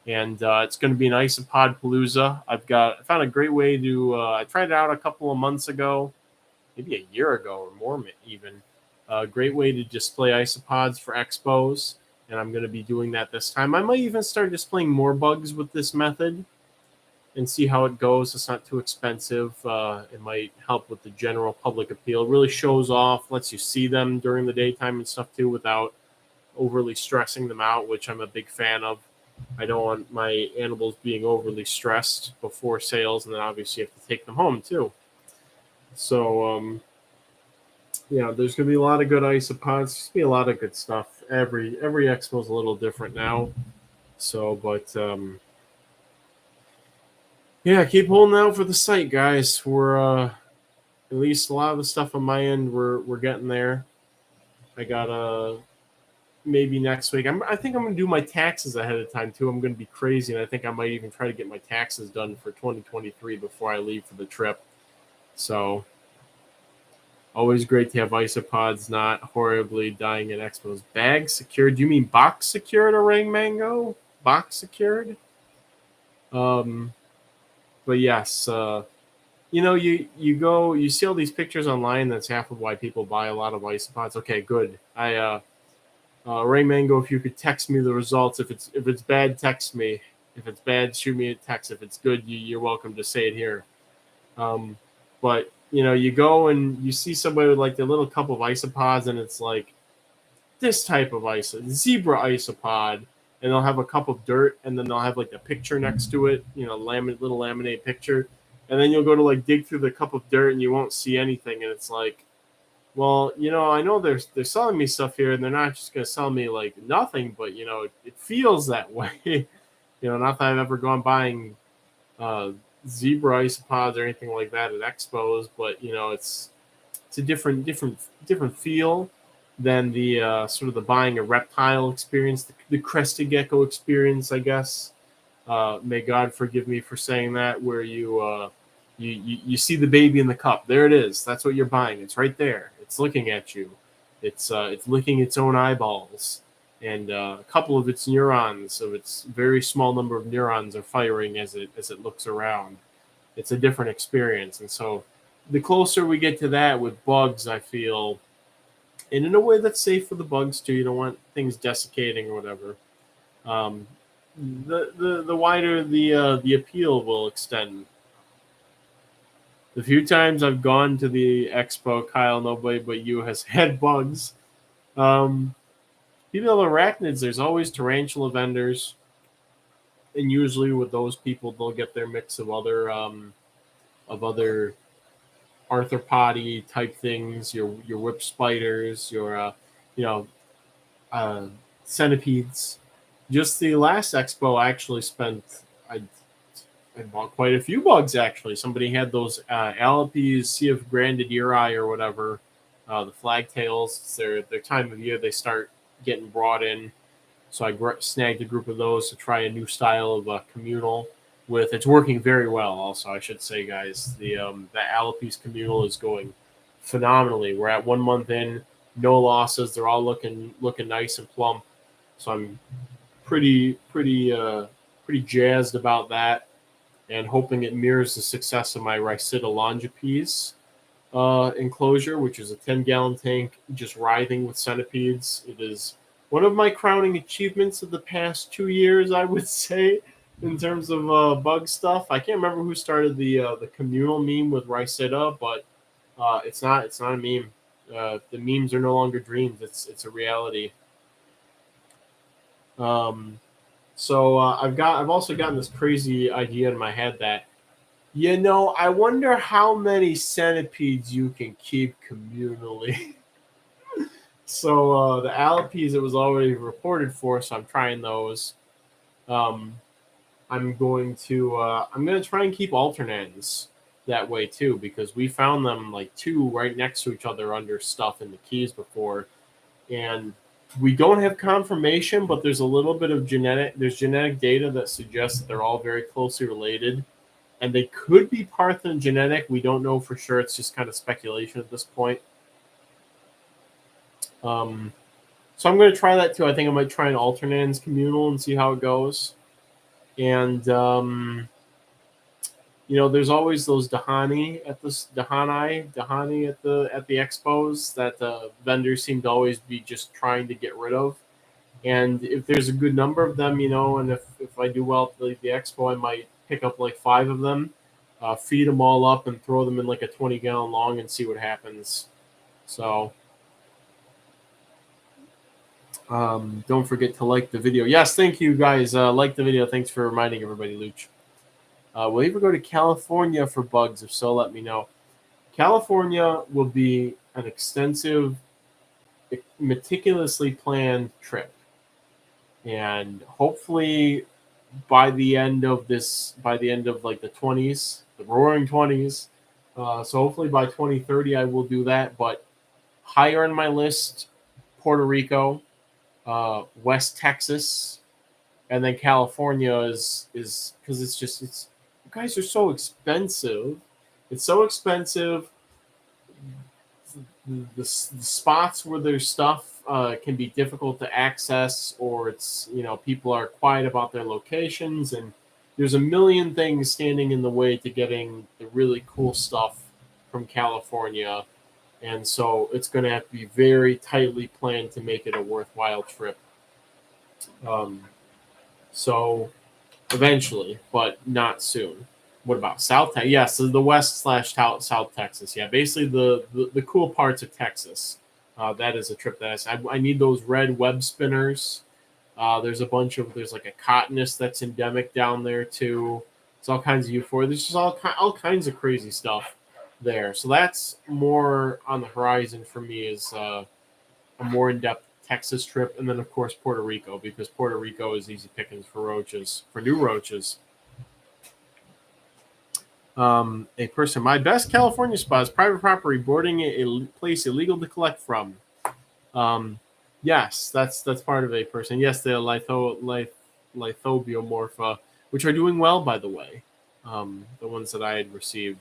and it's going to be an isopod palooza. I found a great way to. I tried it out a couple of months ago, maybe a year ago or more even. A great way to display isopods for expos, and I'm going to be doing that this time. I might even start displaying more bugs with this method and see how it goes. It's not too expensive. It might help with the general public appeal. It really shows off, lets you see them during the daytime and stuff too without overly stressing them out, which I'm a big fan of. I don't want my animals being overly stressed before sales, and then obviously you have to take them home too. So, yeah, there's going to be a lot of good isopods. There's going to be a lot of good stuff. Every expo is a little different now. So, but yeah, keep holding out for the site, guys. We're at least a lot of the stuff on my end. We're getting there. I got maybe next week. I think I'm going to do my taxes ahead of time too. I'm going to be crazy, and I think I might even try to get my taxes done for 2023 before I leave for the trip. So. Always great to have isopods not horribly dying at expos. Bag secured? Do you mean box secured, Orang Mango? Box secured? But yes, you see all these pictures online. That's half of why people buy a lot of isopods. Okay, good. Orang Mango, if you could text me the results. If it's bad, text me. If it's bad, shoot me a text. If it's good, you're welcome to say it here. But you go and you see somebody with like the little cup of isopods, and it's like this type of zebra isopod, and they'll have a cup of dirt, and then they'll have like the picture next to it, little laminate picture, and then you'll go to like dig through the cup of dirt, and you won't see anything, and it's like, well, I know they're selling me stuff here, and they're not just gonna sell me like nothing, but it feels that way. Not that I've ever gone buying zebra isopods or anything like that at expos, but it's a different feel than the sort of the buying a reptile experience, the crested gecko experience, I guess. May God forgive me for saying that, where you see the baby in the cup. There it is. That's what you're buying. It's right there. It's looking at you. It's licking its own eyeballs. And a couple of its neurons, of its very small number of neurons, are firing as it looks around. It's a different experience, and so the closer we get to that with bugs, I feel, and in a way that's safe for the bugs too. You don't want things desiccating or whatever. The wider the appeal will extend. The few times I've gone to the expo, Kyle, nobody but you has had bugs. People of arachnids, there's always tarantula vendors, and usually with those people, they'll get their mix of other arthropody type things, your whip spiders, your centipedes. Just the last expo, I actually I bought quite a few bugs. Actually, somebody had those Alipes CF grandidiri or whatever, the flagtails. It's their time of year they start getting brought in, so I snagged a group of those to try a new style of communal with. It's working very well. Also, I should say, guys, the Alipes communal is going phenomenally. We're at 1 month in, no losses. They're all looking nice and plump. So I'm pretty jazzed about that, and hoping it mirrors the success of my Rhysida longipes enclosure, which is a 10-gallon tank just writhing with centipedes. It is one of my crowning achievements of the past 2 years, I would say. in terms of bug stuff. I can't remember who started the communal meme with Ricetta, but it's not a meme. The memes are no longer dreams. It's a reality. Um, I've also gotten this crazy idea in my head that I wonder how many centipedes you can keep communally. So the Alipes it was already reported for, so I'm trying those. Um, I'm going to try and keep alternans that way too, because we found them like two right next to each other under stuff in the keys before, and we don't have confirmation, but there's a little bit of genetic data that suggests that they're all very closely related, and they could be parthenogenetic. We don't know for sure. It's just kind of speculation at this point. Um, so I'm going to try that too. I think I might try an alternans communal and see how it goes. And there's always those Dahani at the expos that vendors seem to always be just trying to get rid of. And if there's a good number of them, and if I do well at the expo, I might pick up like 5 of them, feed them all up, and throw them in like a 20-gallon long and see what happens. So don't forget to like the video. Yes, thank you guys. Like the video. Thanks for reminding everybody, Luch. Will you ever go to California for bugs? If so, let me know. California will be an extensive, meticulously planned trip. And hopefully by the end of like the 20s, the roaring 20s, so hopefully by 2030 I will do that. But higher on my list, Puerto Rico, West Texas, and then California is because it's you guys are so expensive. It's so expensive. The spots where there's stuff can be difficult to access, or it's people are quiet about their locations, and there's a million things standing in the way to getting the really cool stuff from California, and so it's going to have to be very tightly planned to make it a worthwhile trip. So eventually, but not soon. What about South Texas? Yes, so the West/South Texas. Yeah, basically the cool parts of Texas. That is a trip that I need those red web spinners. There's like a cottonist that's endemic down there too. It's all kinds of euphoria. There's just all kinds of crazy stuff there. So that's more on the horizon for me, is a more in-depth Texas trip, and then of course Puerto Rico, because Puerto Rico is easy pickings for new roaches. A person, my best California spot is private property, boarding a place illegal to collect from. Yes, that's part of a person. Yes, the lithobiomorpha, which are doing well, by the way. The ones that I had received.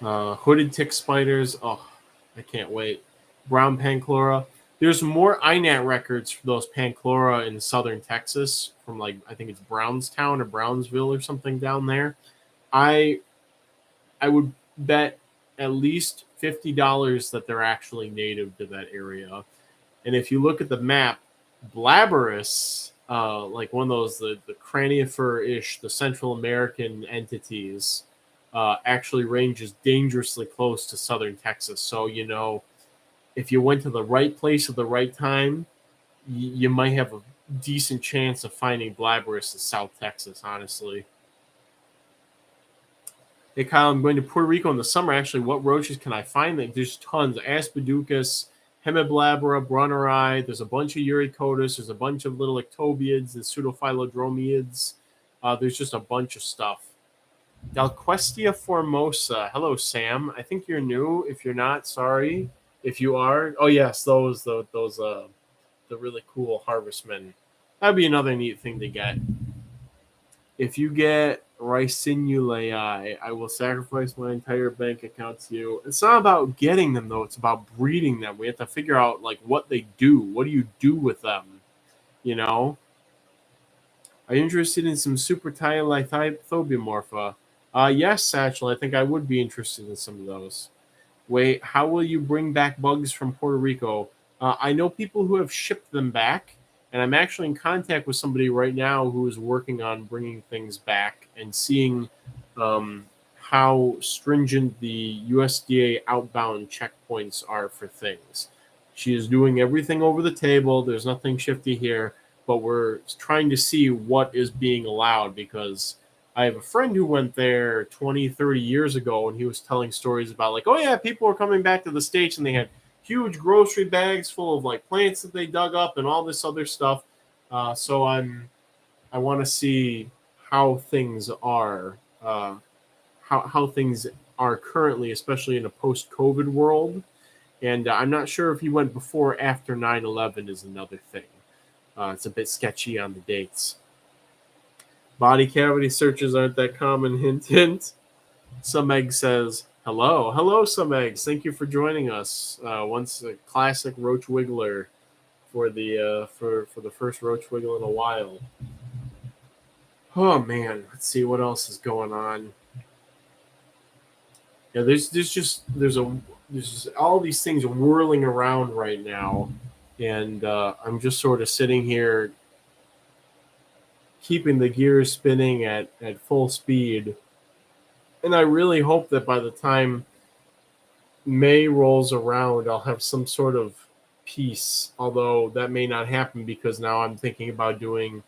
Hooded tick spiders. Oh, I can't wait. Brown panchlora. There's more INAT records for those panchlora in southern Texas, from I think it's Brownstown or Brownsville or something down there. I would bet at least $50 that they're actually native to that area. And if you look at the map, Blabarus, like one of those the cranifer-ish, the Central American entities, actually ranges dangerously close to southern Texas. So if you went to the right place at the right time, you might have a decent chance of finding Blabarus in South Texas, honestly. Hey, Kyle, I'm going to Puerto Rico in the summer. Actually, what roaches can I find? There's tons. Aspeducus, Hemiblabra, Brunneri. There's a bunch of Uricotis. There's a bunch of little ectobiids and pseudophilodromiids. There's just a bunch of stuff. Dalquestia formosa. Hello, Sam. I think you're new. If you're not, sorry. If you are, oh yes, those the really cool harvestmen. That'd be another neat thing to get. If you get Ricinulae, I will sacrifice my entire bank account to you. It's not about getting them though; it's about breeding them. We have to figure out what they do. What do you do with them? Are you interested in some super tiny lithobiomorpha? Yes, Satchel. I think I would be interested in some of those. Wait, how will you bring back bugs from Puerto Rico? I know people who have shipped them back, And I'm actually in contact with somebody right now who is working on bringing things back and seeing how stringent the USDA outbound checkpoints are for things. She is doing everything over the table. There's nothing shifty here, but we're trying to see what is being allowed, because I have a friend who went there 20, 30 years ago, and he was telling stories about, like, oh yeah, people were coming back to the States and they had huge grocery bags full of like plants that they dug up and all this other stuff. So I want to see how things are, how things are currently, especially in a post-COVID world. And I'm not sure if he went before or after 9/11 is another thing. It's a bit sketchy on the dates. Body cavity searches aren't that common. Hint, hint. Some Egg says, hello. Hello, Some Eggs. Thank you for joining us. Once a classic Roach Wiggler for the for the first Roach Wiggle in a while. Oh, man. Let's see what else is going on. Yeah, there's all these things whirling around right now, and I'm just sort of sitting here keeping the gears spinning at full speed. And I really hope that by the time May rolls around, I'll have some sort of peace, although that may not happen because now I'm thinking about doing,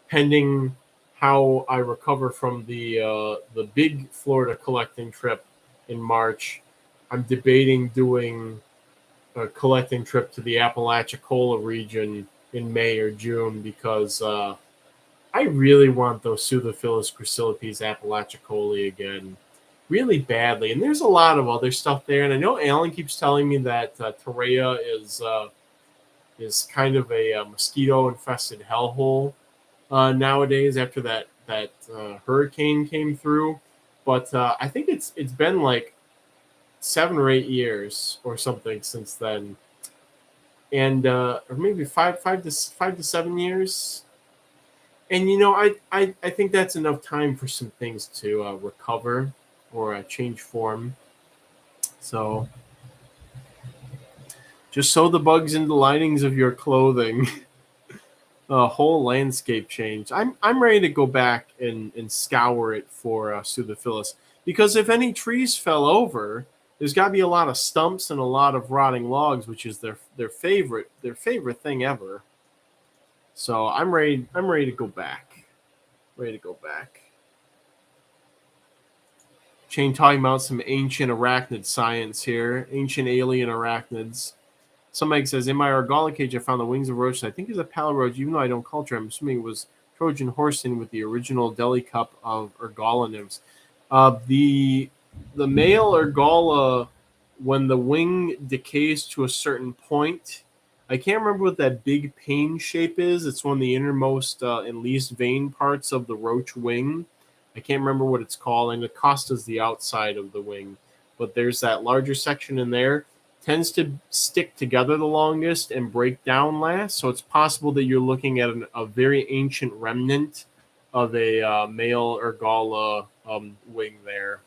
pending how I recover from the big Florida collecting trip in March, I'm debating doing a collecting trip to the Apalachicola region in May or June, because I really want those Pseudophilus chrysilipes apalachicola again, really badly. And there's a lot of other stuff there. And I know Alan keeps telling me that Torreya is kind of a mosquito-infested hellhole nowadays after that hurricane came through. But I think it's been like 7 or 8 years or something since then, and or maybe five to 7 years. And I think that's enough time for some things to recover or change form. So just sew the bugs into the linings of your clothing. A whole landscape change. I'm ready to go back and scour it for Pseudophilus, because if any trees fell over, there's got to be a lot of stumps and a lot of rotting logs, which is their favorite thing ever. So I'm ready to go back. Shane talking about some ancient arachnid science here, ancient alien arachnids. Some Egg says, in my Argala cage, I found the wings of roach. I think it's a palo roach, even though I don't culture. I'm assuming it was Trojan horsing with the original deli cup of Argala nymphs. The male Argala, when the wing decays to a certain point, I can't remember what that big pane shape is. It's one of the innermost and least vein parts of the roach wing. I can't remember what it's called, and the costa is the outside of the wing. But there's that larger section in there. Tends to stick together the longest and break down last. So it's possible that you're looking at a very ancient remnant of a male Argala wing there.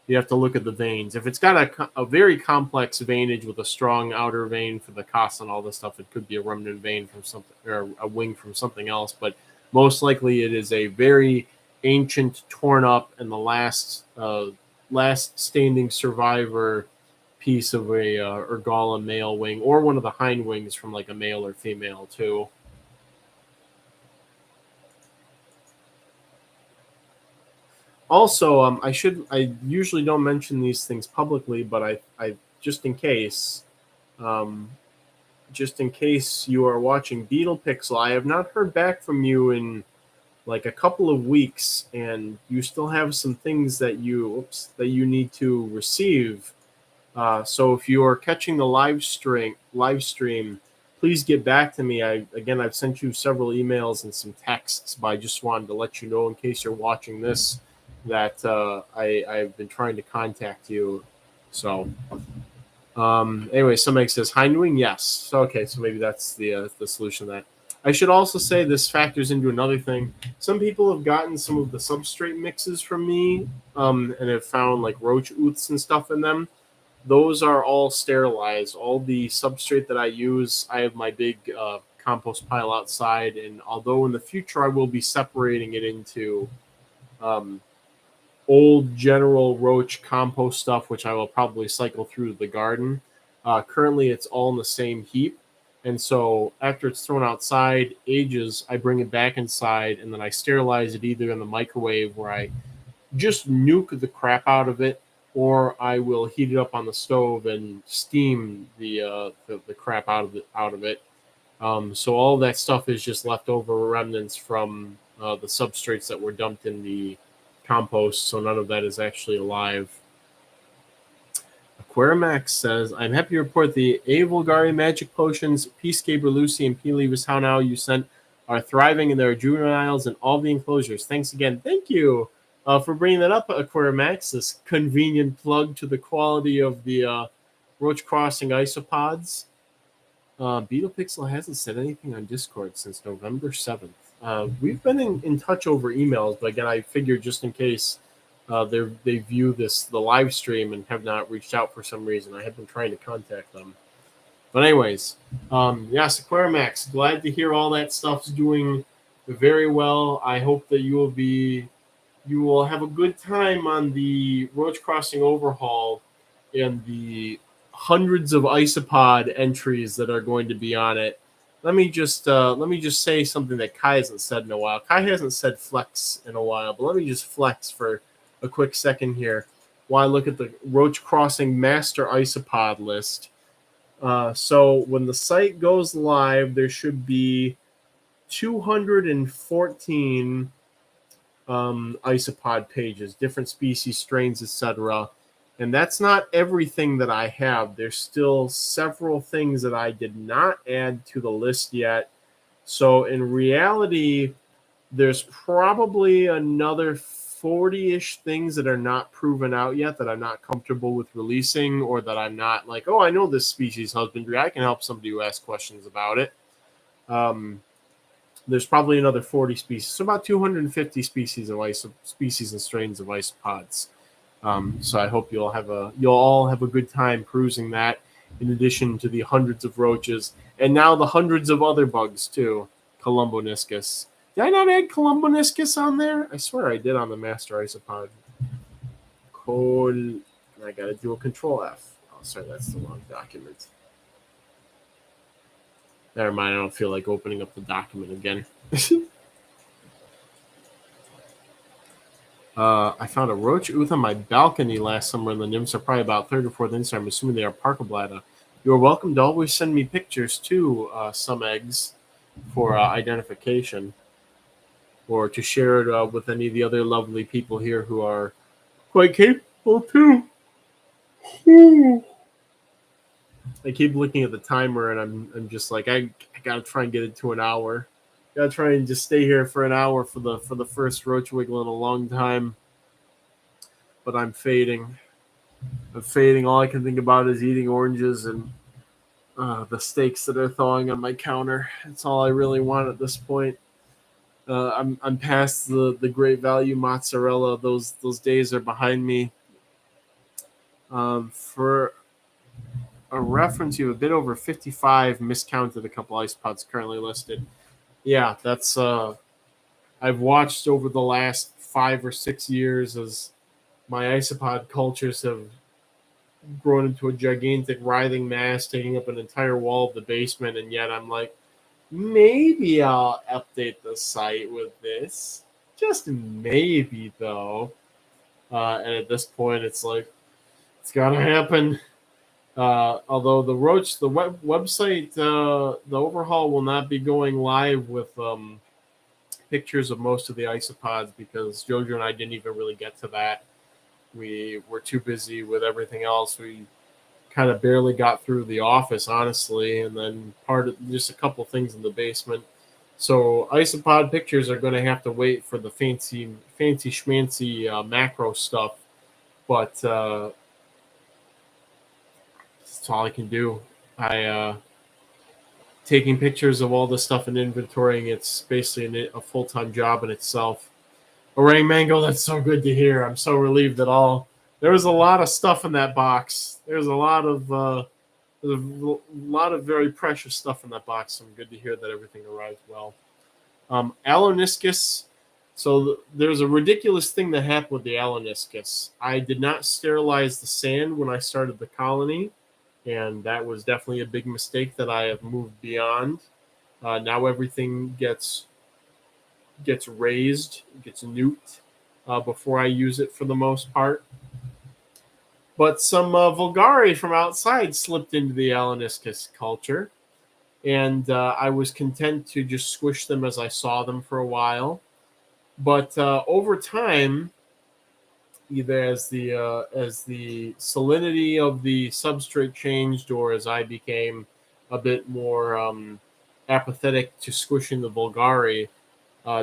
You have to look at the veins. If it's got a very complex veinage with a strong outer vein for the costa and all this stuff, it could be a remnant vein from something, or a wing from something else. But most likely it is a very ancient, torn up, and the last standing survivor piece of a Argala male wing, or one of the hind wings from like a male or female too. Also, I usually don't mention these things publicly, but I just in case you are watching Beetle Pixel, I have not heard back from you in like a couple of weeks, and you still have some things that you need to receive. So if you are catching the live stream, please get back to me. I've sent you several emails and some texts, but I just wanted to let you know, in case you're watching this, that I've been trying to contact you. So anyway, somebody says hindwing, yes. So, okay, so maybe that's the solution to that. I should also say this factors into another thing. Some people have gotten some of the substrate mixes from me and have found like roach ooths and stuff in them. those are all sterilized. All the substrate that I use, I have my big compost pile outside, and although in the future I will be separating it into old general Roach compost stuff, which I will probably cycle through the garden. Currently, it's all in the same heap. And so after it's thrown outside, ages, I bring it back inside and then I sterilize it either in the microwave where I just nuke the crap out of it, or I will heat it up on the stove and steam the crap out of it. So all that stuff is just leftover remnants from the substrates that were dumped in the compost, so none of that is actually alive. Aquarimax says, I'm happy to report the Avolgari magic potions, Peacekeeper Lucy, and Peelevis How Now you sent are thriving in their juveniles and all the enclosures. Thanks again. Thank you for bringing that up, Aquarimax, this convenient plug to the quality of the Roach Crossing isopods. Beetle Pixel hasn't said anything on Discord since November 7th. We've been in touch over emails, but again, I figured just in case they view the live stream and have not reached out for some reason, I have been trying to contact them. But anyways, yes, Aquarimax, glad to hear all that stuff's doing very well. I hope that you will have a good time on the Roach Crossing overhaul and the hundreds of isopod entries that are going to be on it. Let me just say something that Kai hasn't said in a while. Kai hasn't said flex in a while, but let me just flex for a quick second here while I look at the Roach Crossing master isopod list. So when the site goes live, there should be 214 isopod pages, different species, strains, etc. And that's not everything that I have. There's still several things that I did not add to the list yet. So in reality, there's probably another 40-ish things that are not proven out yet that I'm not comfortable with releasing, or that I'm not like, oh, I know this species husbandry. I can help somebody who asks questions about it. There's probably another 40 species, so about 250 species and strains of isopods. So I hope you'll all have a good time perusing that, in addition to the hundreds of roaches and now the hundreds of other bugs too. Columboniscus. Did I not add Columboniscus on there? I swear I did on the master isopod. I gotta do a control F. Oh, sorry, that's the wrong document. Never mind, I don't feel like opening up the document again. I found a roach ooth on my balcony last summer, and the nymphs are probably about third or fourth inch. I'm assuming they are parkablada. You're welcome to always send me pictures too, some eggs, for identification, or to share it with any of the other lovely people here who are quite capable too. I keep looking at the timer, and I'm just like, I gotta try and get it to an hour. Gotta try and just stay here for an hour for the first roach wiggle in a long time. But I'm fading. All I can think about is eating oranges and the steaks that are thawing on my counter. That's all I really want at this point. I'm past the great value mozzarella. Those days are behind me. For a reference, you have a bit over 55, miscounted a couple isopods currently listed. Yeah, that's I've watched over the last 5 or 6 years as my isopod cultures have grown into a gigantic writhing mass, taking up an entire wall of the basement, and yet I'm like, maybe I'll update the site with this. Just maybe, though. And at this point, it's like, it's gotta happen. Although the Roach, the website, the overhaul will not be going live with pictures of most of the isopods, because Jojo and I didn't even really get to that. We were too busy with everything else. We kind of barely got through the office, honestly, and then just a couple things in the basement. So isopod pictures are going to have to wait for the fancy schmancy macro stuff, but that's all I can do. Taking pictures of all the stuff and inventorying, it's basically a full-time job in itself. Orang Mango, that's so good to hear. I'm so relieved that all There was a lot of stuff in that box. There's a lot of very precious stuff in that box. So I'm good to hear that everything arrived well. Aloniscus. So there's a ridiculous thing that happened with the Aloniscus. I did not sterilize the sand when I started the colony, and that was definitely a big mistake that I have moved beyond. Now everything gets raised, gets nuked before I use it for the most part. But some Vulgari from outside slipped into the Aloniscus culture, and I was content to just squish them as I saw them for a while. But over time, either as the salinity of the substrate changed, or as I became a bit more apathetic to squishing the Vulgari,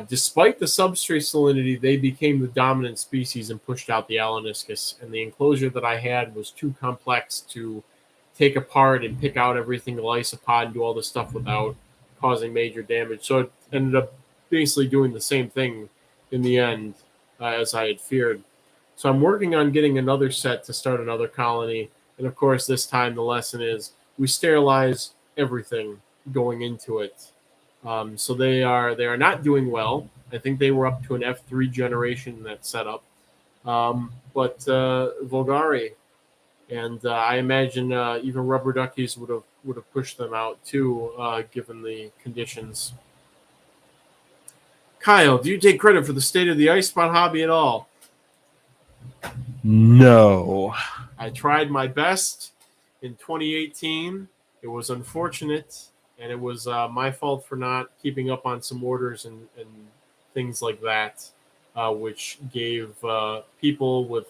despite the substrate salinity, they became the dominant species and pushed out the Aloniscus. And the enclosure that I had was too complex to take apart and pick out every single isopod and do all this stuff without causing major damage. So it ended up basically doing the same thing in the end as I had feared. So I'm working on getting another set to start another colony. And of course, this time the lesson is we sterilize everything going into it. So they are not doing well. I think they were up to an F3 generation in that setup. But Vulgari, and I imagine even rubber duckies would have pushed them out too, given the conditions. Kyle, do you take credit for the state of the ice spot hobby at all? No. I tried my best in 2018. It was unfortunate, and it was my fault for not keeping up on some orders and things like that, which gave people with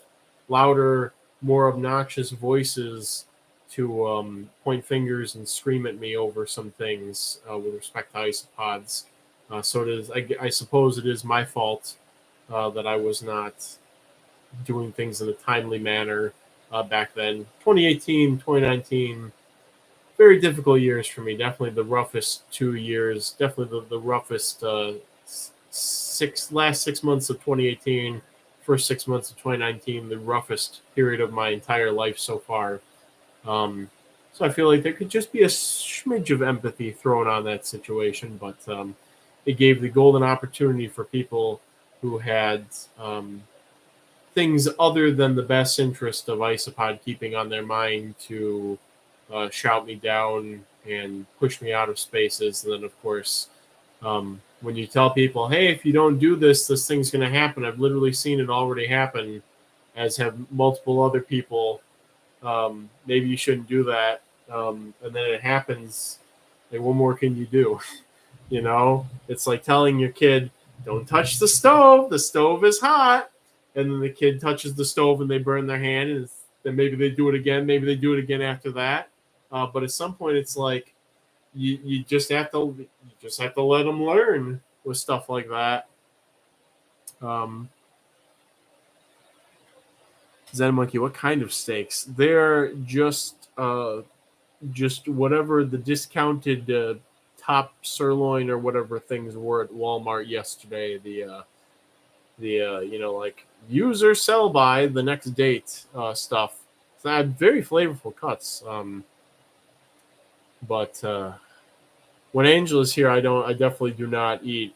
louder, more obnoxious voices to point fingers and scream at me over some things with respect to isopods. So it is. I suppose it is my fault that I was not doing things in a timely manner back then. 2018, 2019, very difficult years for me. Definitely the roughest 2 years. Definitely the roughest last 6 months of 2018, first 6 months of 2019, the roughest period of my entire life so far. So I feel like there could just be a smidge of empathy thrown on that situation, but it gave the golden opportunity for people who had things other than the best interest of isopod keeping on their mind to shout me down and push me out of spaces. And then, of course, when you tell people, hey, if you don't do this, this thing's going to happen. I've literally seen it already happen, as have multiple other people. Maybe you shouldn't do that. And then it happens. Like, what more can you do? You know, it's like telling your kid, don't touch the stove. The stove is hot. And then the kid touches the stove and they burn their hand. And then maybe they do it again. Maybe they do it again after that. But at some point, it's like you just have to let them learn with stuff like that. Zen Monkey, what kind of steaks? They're just whatever the discounted top sirloin or whatever things were at Walmart yesterday. The like use or sell by the next date stuff. So I had very flavorful cuts. But when Angel is here, I definitely do not eat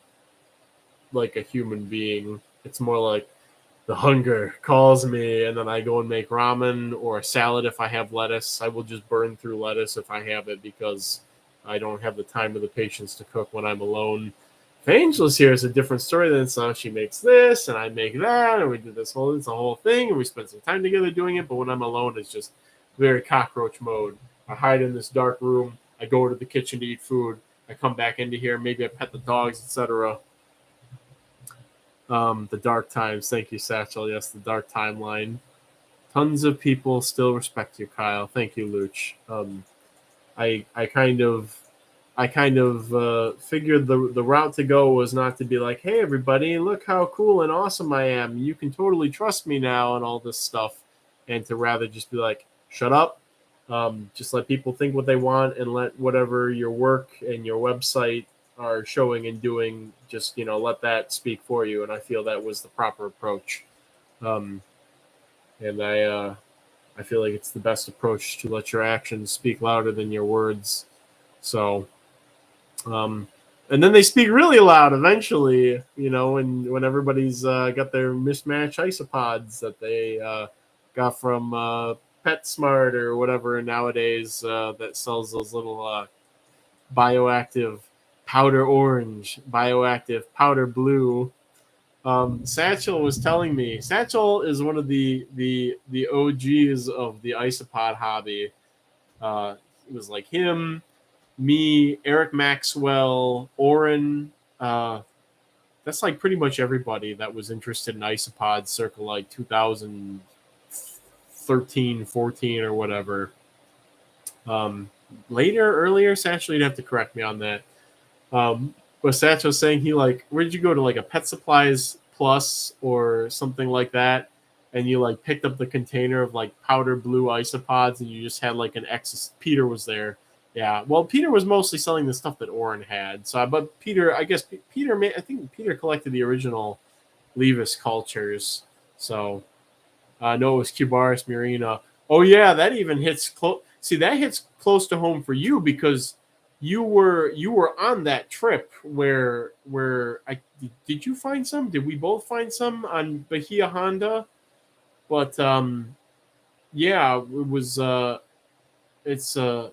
like a human being. It's more like the hunger calls me, and then I go and make ramen or a salad if I have lettuce. I will just burn through lettuce if I have it because I don't have the time or the patience to cook when I'm alone. If Angel's here, it's a different story. Then so she makes this, and I make that, and we do it's a whole thing, and we spend some time together doing it. But when I'm alone, it's just very cockroach mode. I hide in this dark room. I go to the kitchen to eat food. I come back into here. Maybe I pet the dogs, etc. The dark times. Thank you, Satchel. Yes, the dark timeline. Tons of people still respect you, Kyle. Thank you, Luch. I kind of figured the route to go was not to be like, hey, everybody, look how cool and awesome I am. You can totally trust me now and all this stuff. And to rather just be like, shut up. Just let people think what they want and let whatever your work and your website are showing and doing, just, let that speak for you. And I feel that was the proper approach. and I feel like it's the best approach to let your actions speak louder than your words. So, and then they speak really loud eventually, when everybody's got their mismatched isopods that they got from PetSmart or whatever nowadays that sells those little bioactive powder orange, bioactive powder blue. Satchel was telling me. Satchel is one of the OGs of the isopod hobby. It was like him, me, Eric Maxwell, Oren. That's like pretty much everybody that was interested in isopods circa like 2013, 14, or whatever. Earlier, Satchel, you'd have to correct me on that. But Satchel was saying where did you go to, like a Pet Supplies Plus or something like that, and you like picked up the container of like powder blue isopods, and you just had like an excess. Peter was there. Yeah, well, Peter was mostly selling the stuff that Oren had. So, but Peter, I guess I think Peter collected the original Levis cultures. So I know it was Cubaris Murina. Oh yeah, that even hits close. See, that hits close to home for you because you were on that trip where I did you find some? Did we both find some on Bahia Honda? But yeah, it was it's I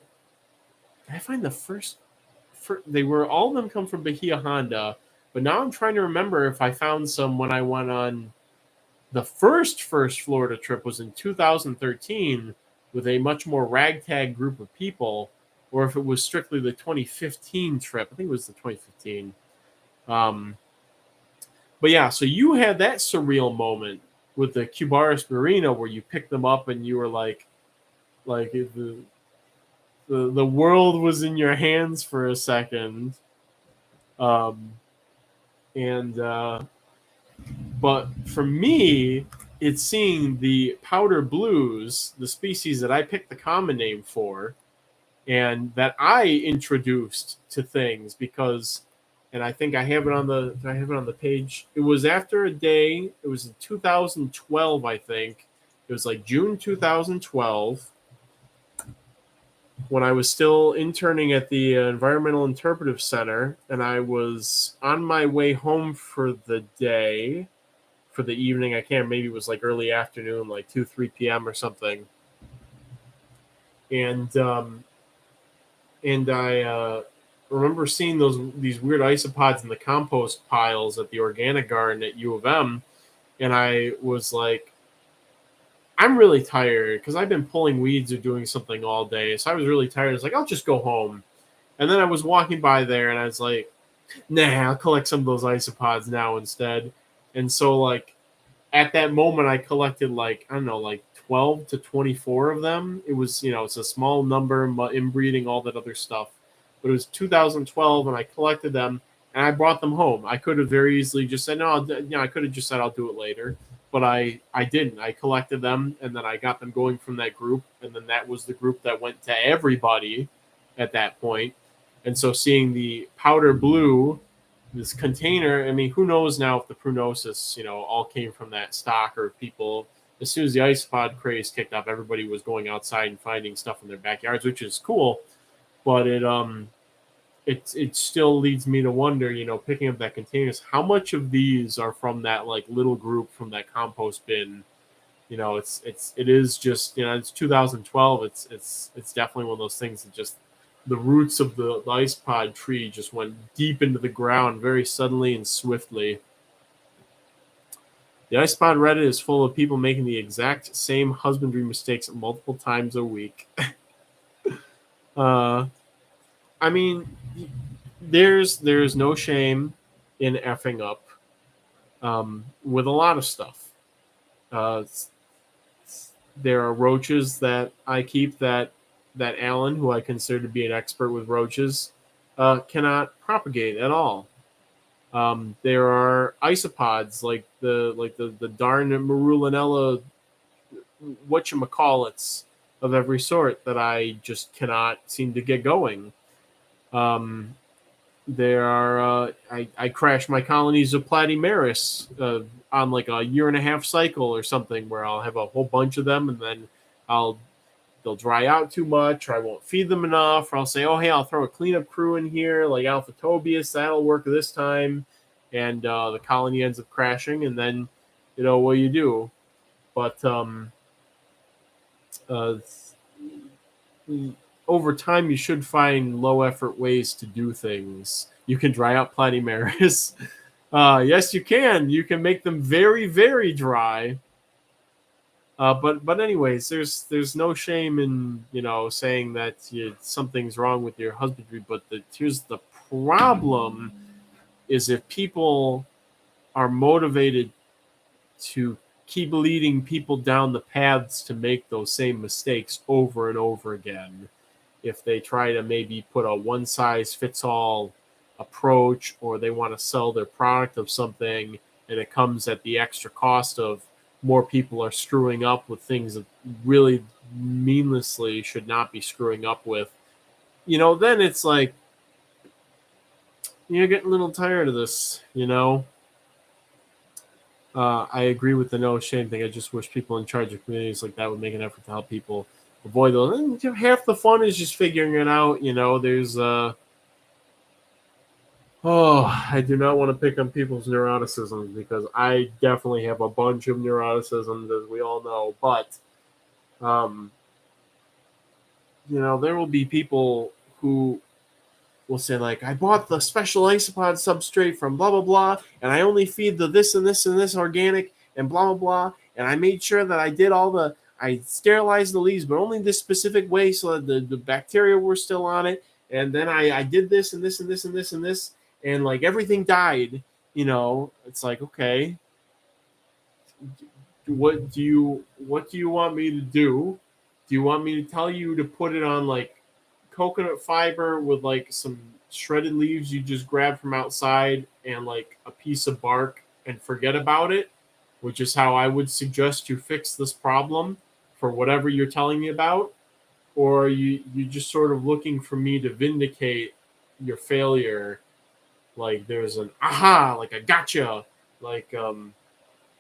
find the first they were all of them come from Bahia Honda, but now I'm trying to remember if I found some when I went on the first Florida trip was in 2013 with a much more ragtag group of people, or if it was strictly the 2015 trip. I think it was the 2015. But yeah, so you had that surreal moment with the Cubaris Marina where you picked them up and you were like the world was in your hands for a second. And But for me, it's seeing the powder blues, the species that I picked the common name for, and that I introduced to things because, and I think I have it on the page. It was after a day. It was in 2012, I think. It was like June 2012 when I was still interning at the Environmental Interpretive Center, and I was on my way home for the day. For the evening, I can't. Maybe it was like early afternoon, like 2-3 p.m. or something. And I remember seeing these weird isopods in the compost piles at the organic garden at U of M, and I was like, I'm really tired because I've been pulling weeds or doing something all day. So I was really tired. I was like, I'll just go home. And then I was walking by there, and I was like, nah, I'll collect some of those isopods now instead. And so like at that moment, I collected like, I don't know, like 12 to 24 of them. It was, it's a small number, inbreeding, all that other stuff. But it was 2012, and I collected them, and I brought them home. I could have very easily just said, no, I could have just said I'll do it later. But I didn't. I collected them, and then I got them going from that group, and then that was the group that went to everybody at that point. And so seeing the powder blue, this container, I mean, who knows now if the prunosis, all came from that stock, or people, as soon as the isopod craze kicked off, everybody was going outside and finding stuff in their backyards, which is cool. But it still leads me to wonder, picking up that containers, how much of these are from that like little group from that compost bin? It is just, it's 2012. It's definitely one of those things that just the roots of the isopod tree just went deep into the ground very suddenly and swiftly. The isopod Reddit is full of people making the exact same husbandry mistakes multiple times a week. I mean, there's no shame in effing up with a lot of stuff. There are roaches that I keep that Alan, who I consider to be an expert with roaches, cannot propagate at all. There are isopods like the darn Marulinella whatchamacallits of every sort that I just cannot seem to get going. there are I crash my colonies of platymeris on like a 1.5 year cycle or something, where I'll have a whole bunch of them, and then I'll they'll dry out too much, or I won't feed them enough, or I'll say, oh hey, I'll throw a cleanup crew in here like Alpha Tobias, that'll work this time, and the colony ends up crashing, and then what you do. But uh, over time, you should find low effort ways to do things. You can dry out platymeris. Yes, you can. You can make them very, very dry. But anyways, there's no shame in saying that something's wrong with your husbandry. But here's the problem: is if people are motivated to keep leading people down the paths to make those same mistakes over and over again, if they try to maybe put a one size fits all approach, or they want to sell their product of something and it comes at the extra cost of more people are screwing up with things that really meaninglessly should not be screwing up with, then it's like you're getting a little tired of this. I agree with the no shame thing. I just wish people in charge of communities like that would make an effort to help people avoid those. And half the fun is just figuring it out. There's I do not want to pick on people's neuroticism, because I definitely have a bunch of neuroticism, as we all know. But there will be people who will say, like, I bought the special isopod substrate from blah blah blah, and I only feed the this and this and this organic and blah blah blah, and I made sure that I sterilized the leaves, but only this specific way, so that the bacteria were still on it, and then I did this and this and this and this and this, and like everything died. It's like, okay, what do you want me to do? Do you want me to tell you to put it on like coconut fiber with like some shredded leaves you just grab from outside and like a piece of bark and forget about it, which is how I would suggest you fix this problem for whatever you're telling me about? Or you just sort of looking for me to vindicate your failure, like there's an aha, like a gotcha, like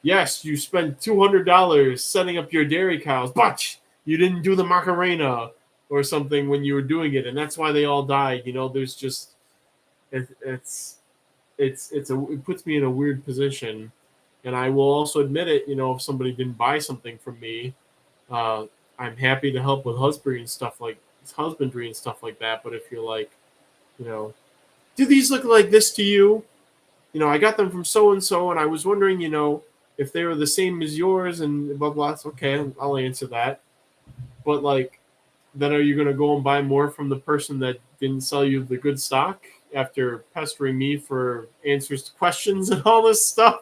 yes, you spent $200 setting up your dairy cows, but you didn't do the Macarena or something when you were doing it, and that's why they all died. There's just it puts me in a weird position, and I will also admit it. If somebody didn't buy something from me, I'm happy to help with husbandry and stuff like that. But if you're like, do these look like this to you? I got them from so and so, and I was wondering, if they were the same as yours, and blah blah. It's okay, I'll answer that. But like, then are you going to go and buy more from the person that didn't sell you the good stock after pestering me for answers to questions and all this stuff?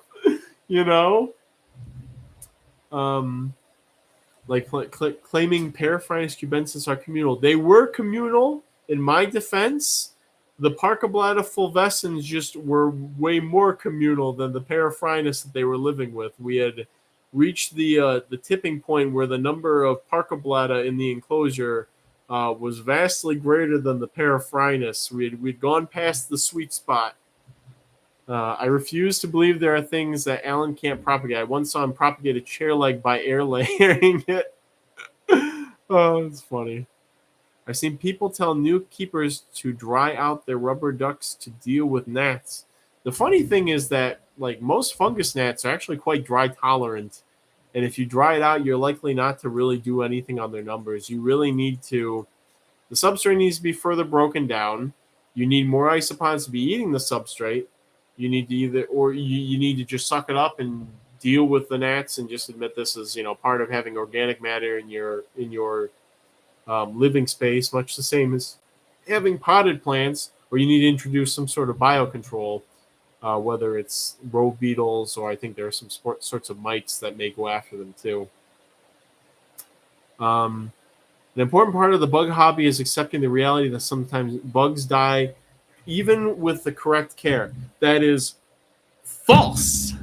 Like claiming Paraphrynus cubensis are communal. They were communal in my defense. The Parkablata fulvescens just were way more communal than the Paraphrynus that they were living with. We had reached the tipping point where the number of Parkablata in the enclosure was vastly greater than the Paraphrynus. We'd gone past the sweet spot. I refuse to believe there are things that Alan can't propagate. I once saw him propagate a chair leg by air layering it. Oh, it's funny. I've seen people tell new keepers to dry out their rubber ducks to deal with gnats. The funny thing is that like most fungus gnats are actually quite dry tolerant, and if you dry it out, you're likely not to really do anything on their numbers. You really need to. The substrate needs to be further broken down. You need more isopods to be eating the substrate. You need to you need to just suck it up and deal with the gnats and just admit this is part of having organic matter in your living space, much the same as having potted plants, or you need to introduce some sort of biocontrol, whether it's row beetles, or I think there are some sorts of mites that may go after them too. An important part of the bug hobby is accepting the reality that sometimes bugs die even with the correct care. That is false.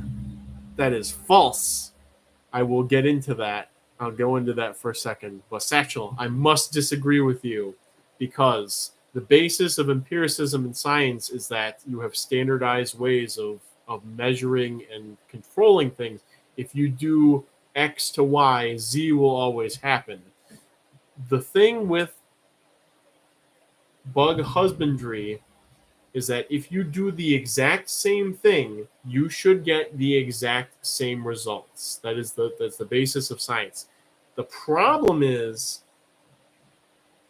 That is false. I will get into that. I'll go into that for a second. But Satchel, I must disagree with you, because The basis of empiricism in science is that you have standardized ways of measuring and controlling things. If you do X to Y, Z will always happen. The thing with bug husbandry is that if you do the exact same thing, you should get the exact same results. That's the basis of science. The problem is,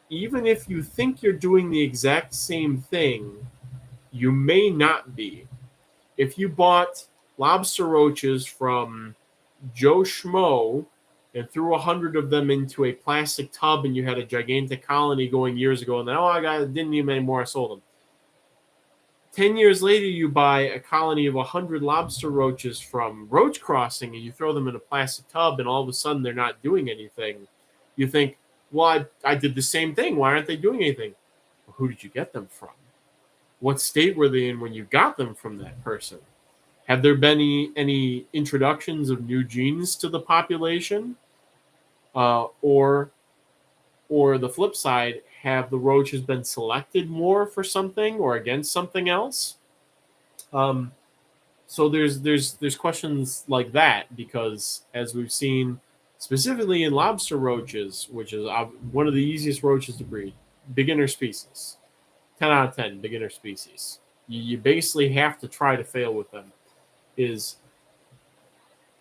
even if you think you're doing the exact same thing, you may not be. If you bought lobster roaches from Joe Schmo and threw 100 of them into a plastic tub and you had a gigantic colony going years ago, and then, didn't need them anymore, I sold them. 10 years later, you buy a colony of 100 lobster roaches from Roach Crossing and you throw them in a plastic tub, and all of a sudden they're not doing anything. You think, well, I did the same thing. Why aren't they doing anything? Well, who did you get them from? What state were they in when you got them from that person? Have there been any introductions of new genes to the population? Or the flip side, have the roaches been selected more for something or against something else? So there's questions like that, because as we've seen specifically in lobster roaches, which is one of the easiest roaches to breed, beginner species, 10 out of 10 beginner species. You basically have to try to fail with them. Is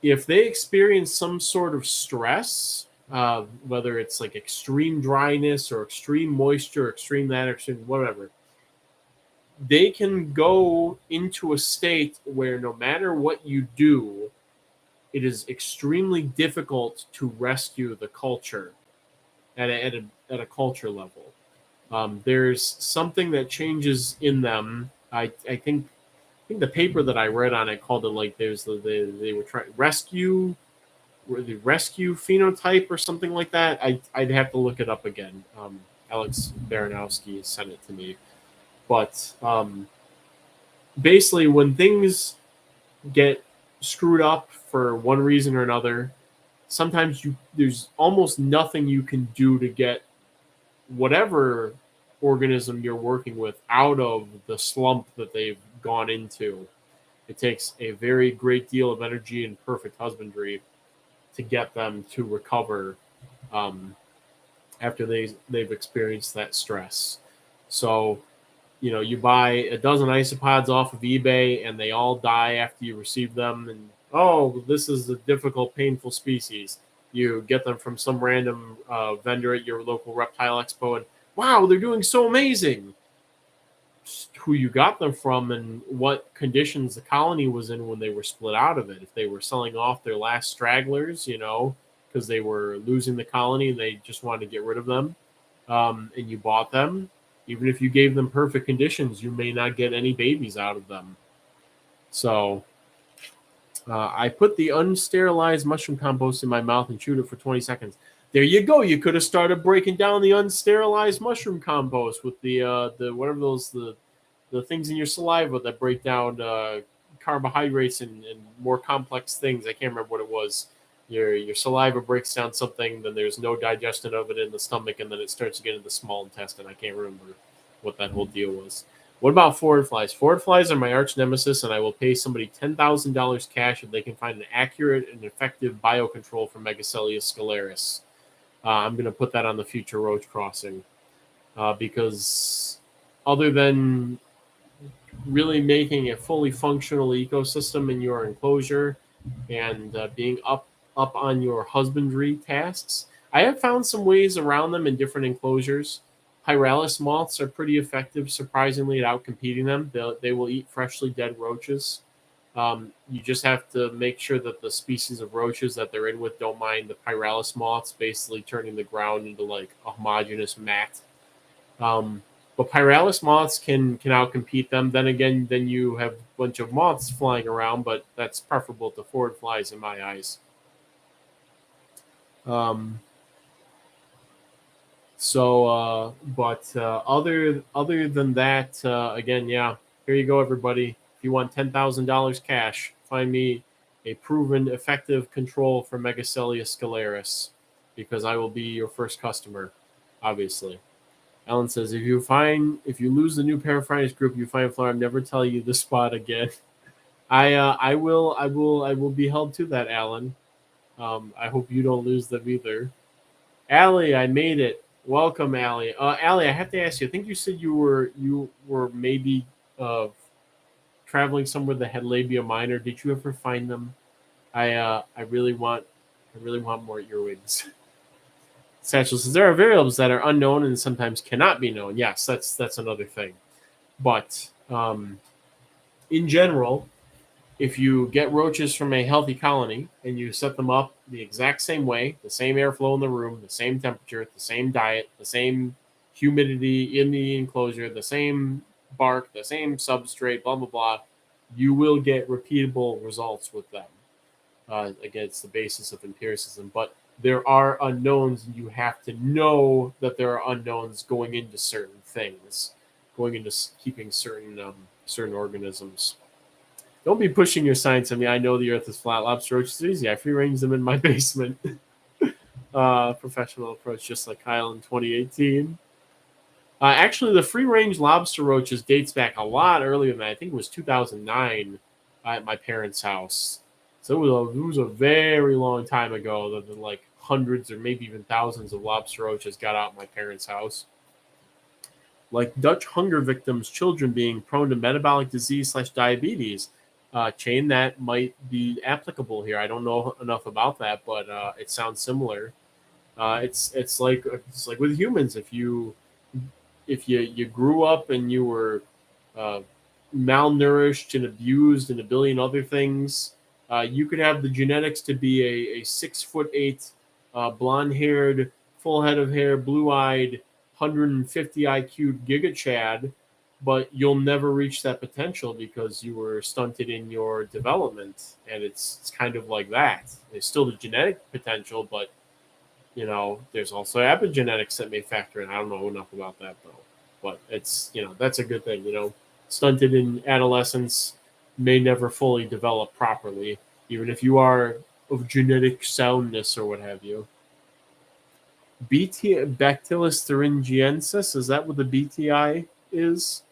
if they experience some sort of stress, whether it's like extreme dryness or extreme moisture, extreme that, or extreme whatever, they can go into a state where no matter what you do, it is extremely difficult to rescue the culture at a culture level. There's something that changes in them. I think the paper that I read on it called it like they were trying rescue, the rescue phenotype or something like that. I'd have to look it up again. Alex Baranowski sent it to me, but basically when things get screwed up for one reason or another, sometimes there's almost nothing you can do to get whatever organism you're working with out of the slump that they've gone into. It takes a very great deal of energy and perfect husbandry to get them to recover after they've experienced that stress. So, you buy a dozen isopods off of eBay and they all die after you receive them. And, this is a difficult, painful species. You get them from some random vendor at your local reptile expo, and wow, they're doing so amazing. Who you got them from and what conditions the colony was in when they were split out of it. If they were selling off their last stragglers, because they were losing the colony and they just wanted to get rid of them, and you bought them, even if you gave them perfect conditions, you may not get any babies out of them. So I put the unsterilized mushroom compost in my mouth and chewed it for 20 seconds. There you go. You could have started breaking down the unsterilized mushroom compost with the whatever those the things in your saliva that break down carbohydrates and more complex things. I can't remember what it was. Your saliva breaks down something, then there's no digestion of it in the stomach, and then it starts to get into the small intestine. I can't remember what that whole deal was. What about forward flies? Forward flies are my arch nemesis, and I will pay somebody $10,000 cash if they can find an accurate and effective biocontrol for Megacelius scalaris. I'm going to put that on the future Roach Crossing because other than really making a fully functional ecosystem in your enclosure and being up on your husbandry tasks, I have found some ways around them in different enclosures. Pyralis moths are pretty effective, surprisingly, at outcompeting them. They will eat freshly dead roaches. You just have to make sure that the species of roaches that they're in with don't mind the pyralis moths, basically turning the ground into like a homogeneous mat. But pyralis moths can outcompete them. Then again, you have a bunch of moths flying around, but that's preferable to forward flies in my eyes. Other than that, again, yeah, here you go, everybody. If you want $10,000 cash, find me a proven effective control for Megacelius scalaris, because I will be your first customer, obviously. Alan says, if you lose the new Paraphines group, you find Flora, I'm never telling you the spot again. I will be held to that, Alan. I hope you don't lose them either. Allie, I made it. Welcome, Allie. Allie, I have to ask you. I think you said you were maybe traveling somewhere that had labia minor. Did you ever find them? I really want more earwigs. Satchel says there are variables that are unknown and sometimes cannot be known. Yes, that's another thing. But in general, if you get roaches from a healthy colony and you set them up the exact same way, the same airflow in the room, the same temperature, the same diet, the same humidity in the enclosure, the same bark, the same substrate, blah, blah, blah, you will get repeatable results with them. Again, it's the basis of empiricism. But there are unknowns, and you have to know that there are unknowns going into certain things, going into keeping certain organisms. Don't be pushing your science on me. I know the earth is flat. Lobster roaches are easy. I free range them in my basement. Professional approach, just like Kyle in 2018. Actually, the free range lobster roaches dates back a lot earlier than that. I think it was 2009 at my parents' house. So it was a very long time ago that like hundreds or maybe even thousands of lobster roaches got out at my parents' house. Like Dutch hunger victims, children being prone to metabolic disease / diabetes. Chain that might be applicable here. I don't know enough about that, but it sounds similar. It's like with humans. If you grew up and you were malnourished and abused and a billion other things, you could have the genetics to be a 6'8", blonde-haired, full head of hair, blue-eyed, 150 IQ Giga Chad, but you'll never reach that potential because you were stunted in your development, and it's kind of like that. There's still the genetic potential, but there's also epigenetics that may factor in. I don't know enough about that though, but it's that's a good thing. Stunted in adolescence may never fully develop properly, even if you are of genetic soundness or what have you. Bacillus thuringiensis, is that what the BTI is?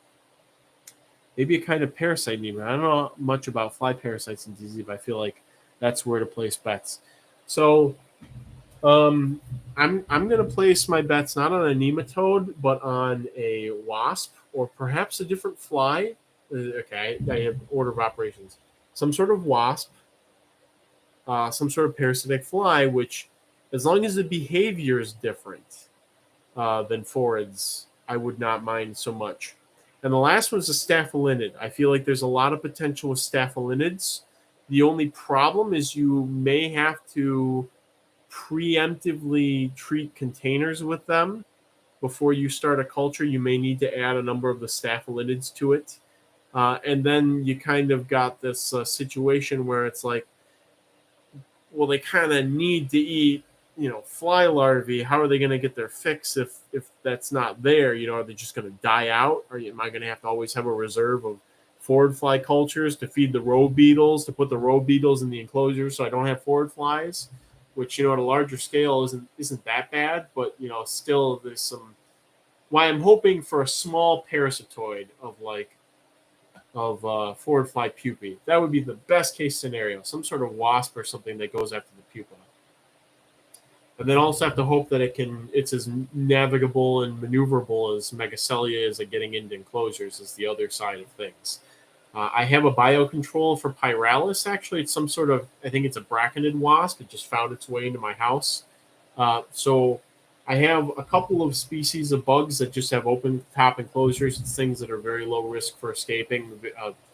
Maybe a kind of parasite anemia. I don't know much about fly parasites and disease, but I feel like that's where to place bets. So I'm going to place my bets not on a nematode, but on a wasp or perhaps a different fly. Okay, I have order of operations. Some sort of wasp, some sort of parasitic fly, which, as long as the behavior is different than phorids, I would not mind so much. And the last one is a staphylinid. I feel like there's a lot of potential with staphylinids. The only problem is you may have to preemptively treat containers with them before you start a culture. You may need to add a number of the staphylinids to it. And then you kind of got this situation where it's like, well, they kind of need to eat, fly larvae. How are they going to get their fix if that's not there? Are they just going to die out? Or am I going to have to always have a reserve of phorid fly cultures to feed the roe beetles, to put the roe beetles in the enclosure so I don't have phorid flies? Which, at a larger scale isn't that bad, but still there's some. Why I'm hoping for a small parasitoid of phorid fly pupae. That would be the best case scenario. Some sort of wasp or something that goes after the pupa. And then also have to hope that it's as navigable and maneuverable as Megacelia is at getting into enclosures, is the other side of things. I have a biocontrol for Pyralis, actually. It's some sort of, I think it's a braconid wasp. It just found its way into my house. So I have a couple of species of bugs that just have open top enclosures. It's things that are very low risk for escaping.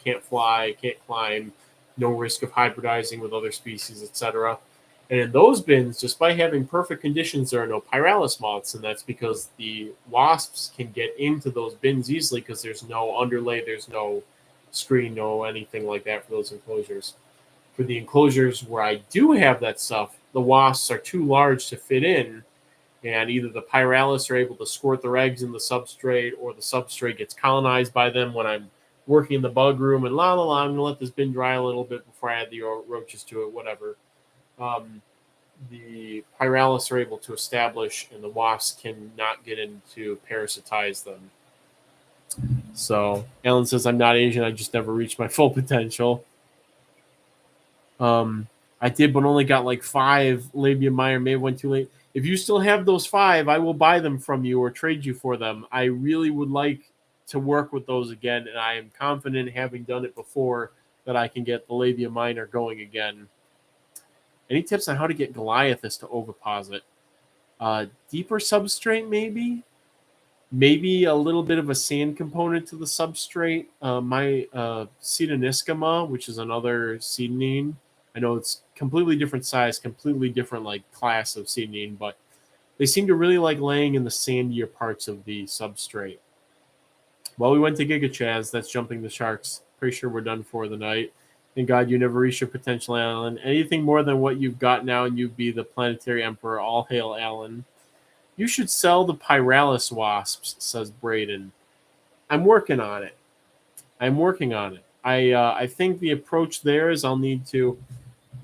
Can't fly, can't climb, no risk of hybridizing with other species, etc. And in those bins, just by having perfect conditions, there are no Pyralis moths, and that's because the wasps can get into those bins easily because there's no underlay, there's no screen, no anything like that for those enclosures. For the enclosures where I do have that stuff, the wasps are too large to fit in, and either the Pyralis are able to squirt their eggs in the substrate, or the substrate gets colonized by them when I'm working in the bug room, and I'm going to let this bin dry a little bit before I add the roaches to it, whatever. The Pyralis are able to establish, and the wasps cannot get in to parasitize them. So Alan says, I'm not Asian. I just never reached my full potential. I did, but only got like 5 labia minor. Maybe went too late. If you still have those 5, I will buy them from you or trade you for them. I really would like to work with those again, and I am confident, having done it before, that I can get the labia minor going again. Any tips on how to get Goliathus to oviposit? Deeper substrate, maybe? Maybe a little bit of a sand component to the substrate. My Cedoniscoma, which is another seedling, I know it's completely different size, completely different like class of seedling, but they seem to really like laying in the sandier parts of the substrate. Well, we went to Giga Chaz. That's jumping the sharks. Pretty sure we're done for the night. Thank God you never reached your potential, Alan. Anything more than what you've got now, and you'd be the planetary emperor. All hail, Alan. You should sell the Pyralis wasps, says Braden. I'm working on it. I think the approach there is I'll need to,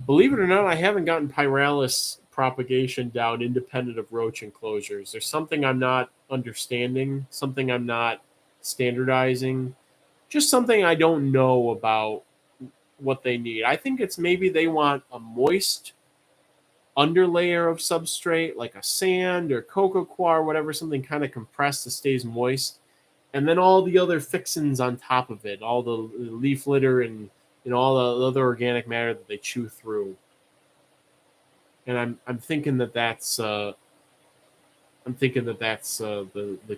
believe it or not, I haven't gotten Pyralis propagation down independent of roach enclosures. There's something I'm not understanding, something I'm not standardizing, just something I don't know about what they need. I think it's maybe they want a moist underlayer of substrate, like a sand or cocoa coir, whatever, something kind of compressed that stays moist, and then all the other fixins on top of it, all the leaf litter and all the other organic matter that they chew through. And I'm thinking that's the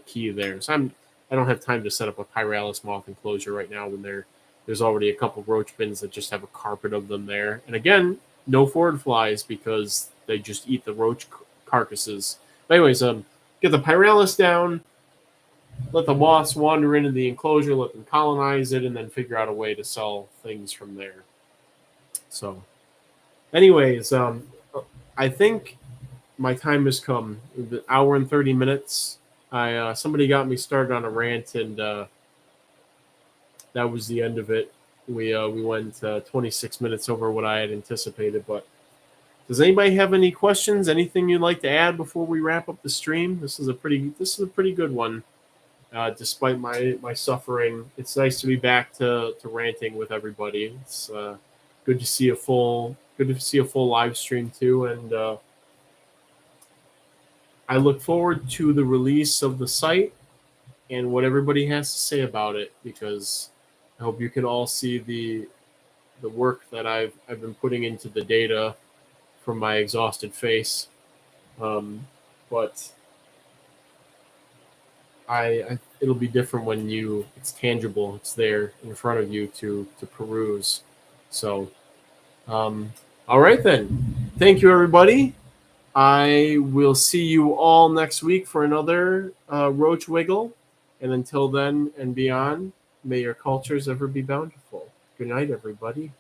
key there. So I don't have time to set up a Pyralis moth enclosure right now when there's already a couple roach bins that just have a carpet of them there. And again, no forward flies because they just eat the roach carcasses. But anyways, get the Pyralis down, let the wasps wander into the enclosure, let them colonize it, and then figure out a way to sell things from there. So, anyways, I think my time has come. The hour and 30 minutes. Somebody got me started on a rant, and that was the end of it. We went 26 minutes over what I had anticipated. But does anybody have any questions? Anything you'd like to add before we wrap up the stream? This is a pretty good one. Despite my suffering, it's nice to be back to ranting with everybody. It's good to see a full live stream too, and I look forward to the release of the site and what everybody has to say about it, because I hope you can all see the work that I've been putting into the data from my exhausted face. But it'll be different when it's tangible, it's there in front of you to peruse. So, all right then. Thank you, everybody. I will see you all next week for another Roach Wiggle. And until then and beyond, may your cultures ever be bountiful. Good night, everybody.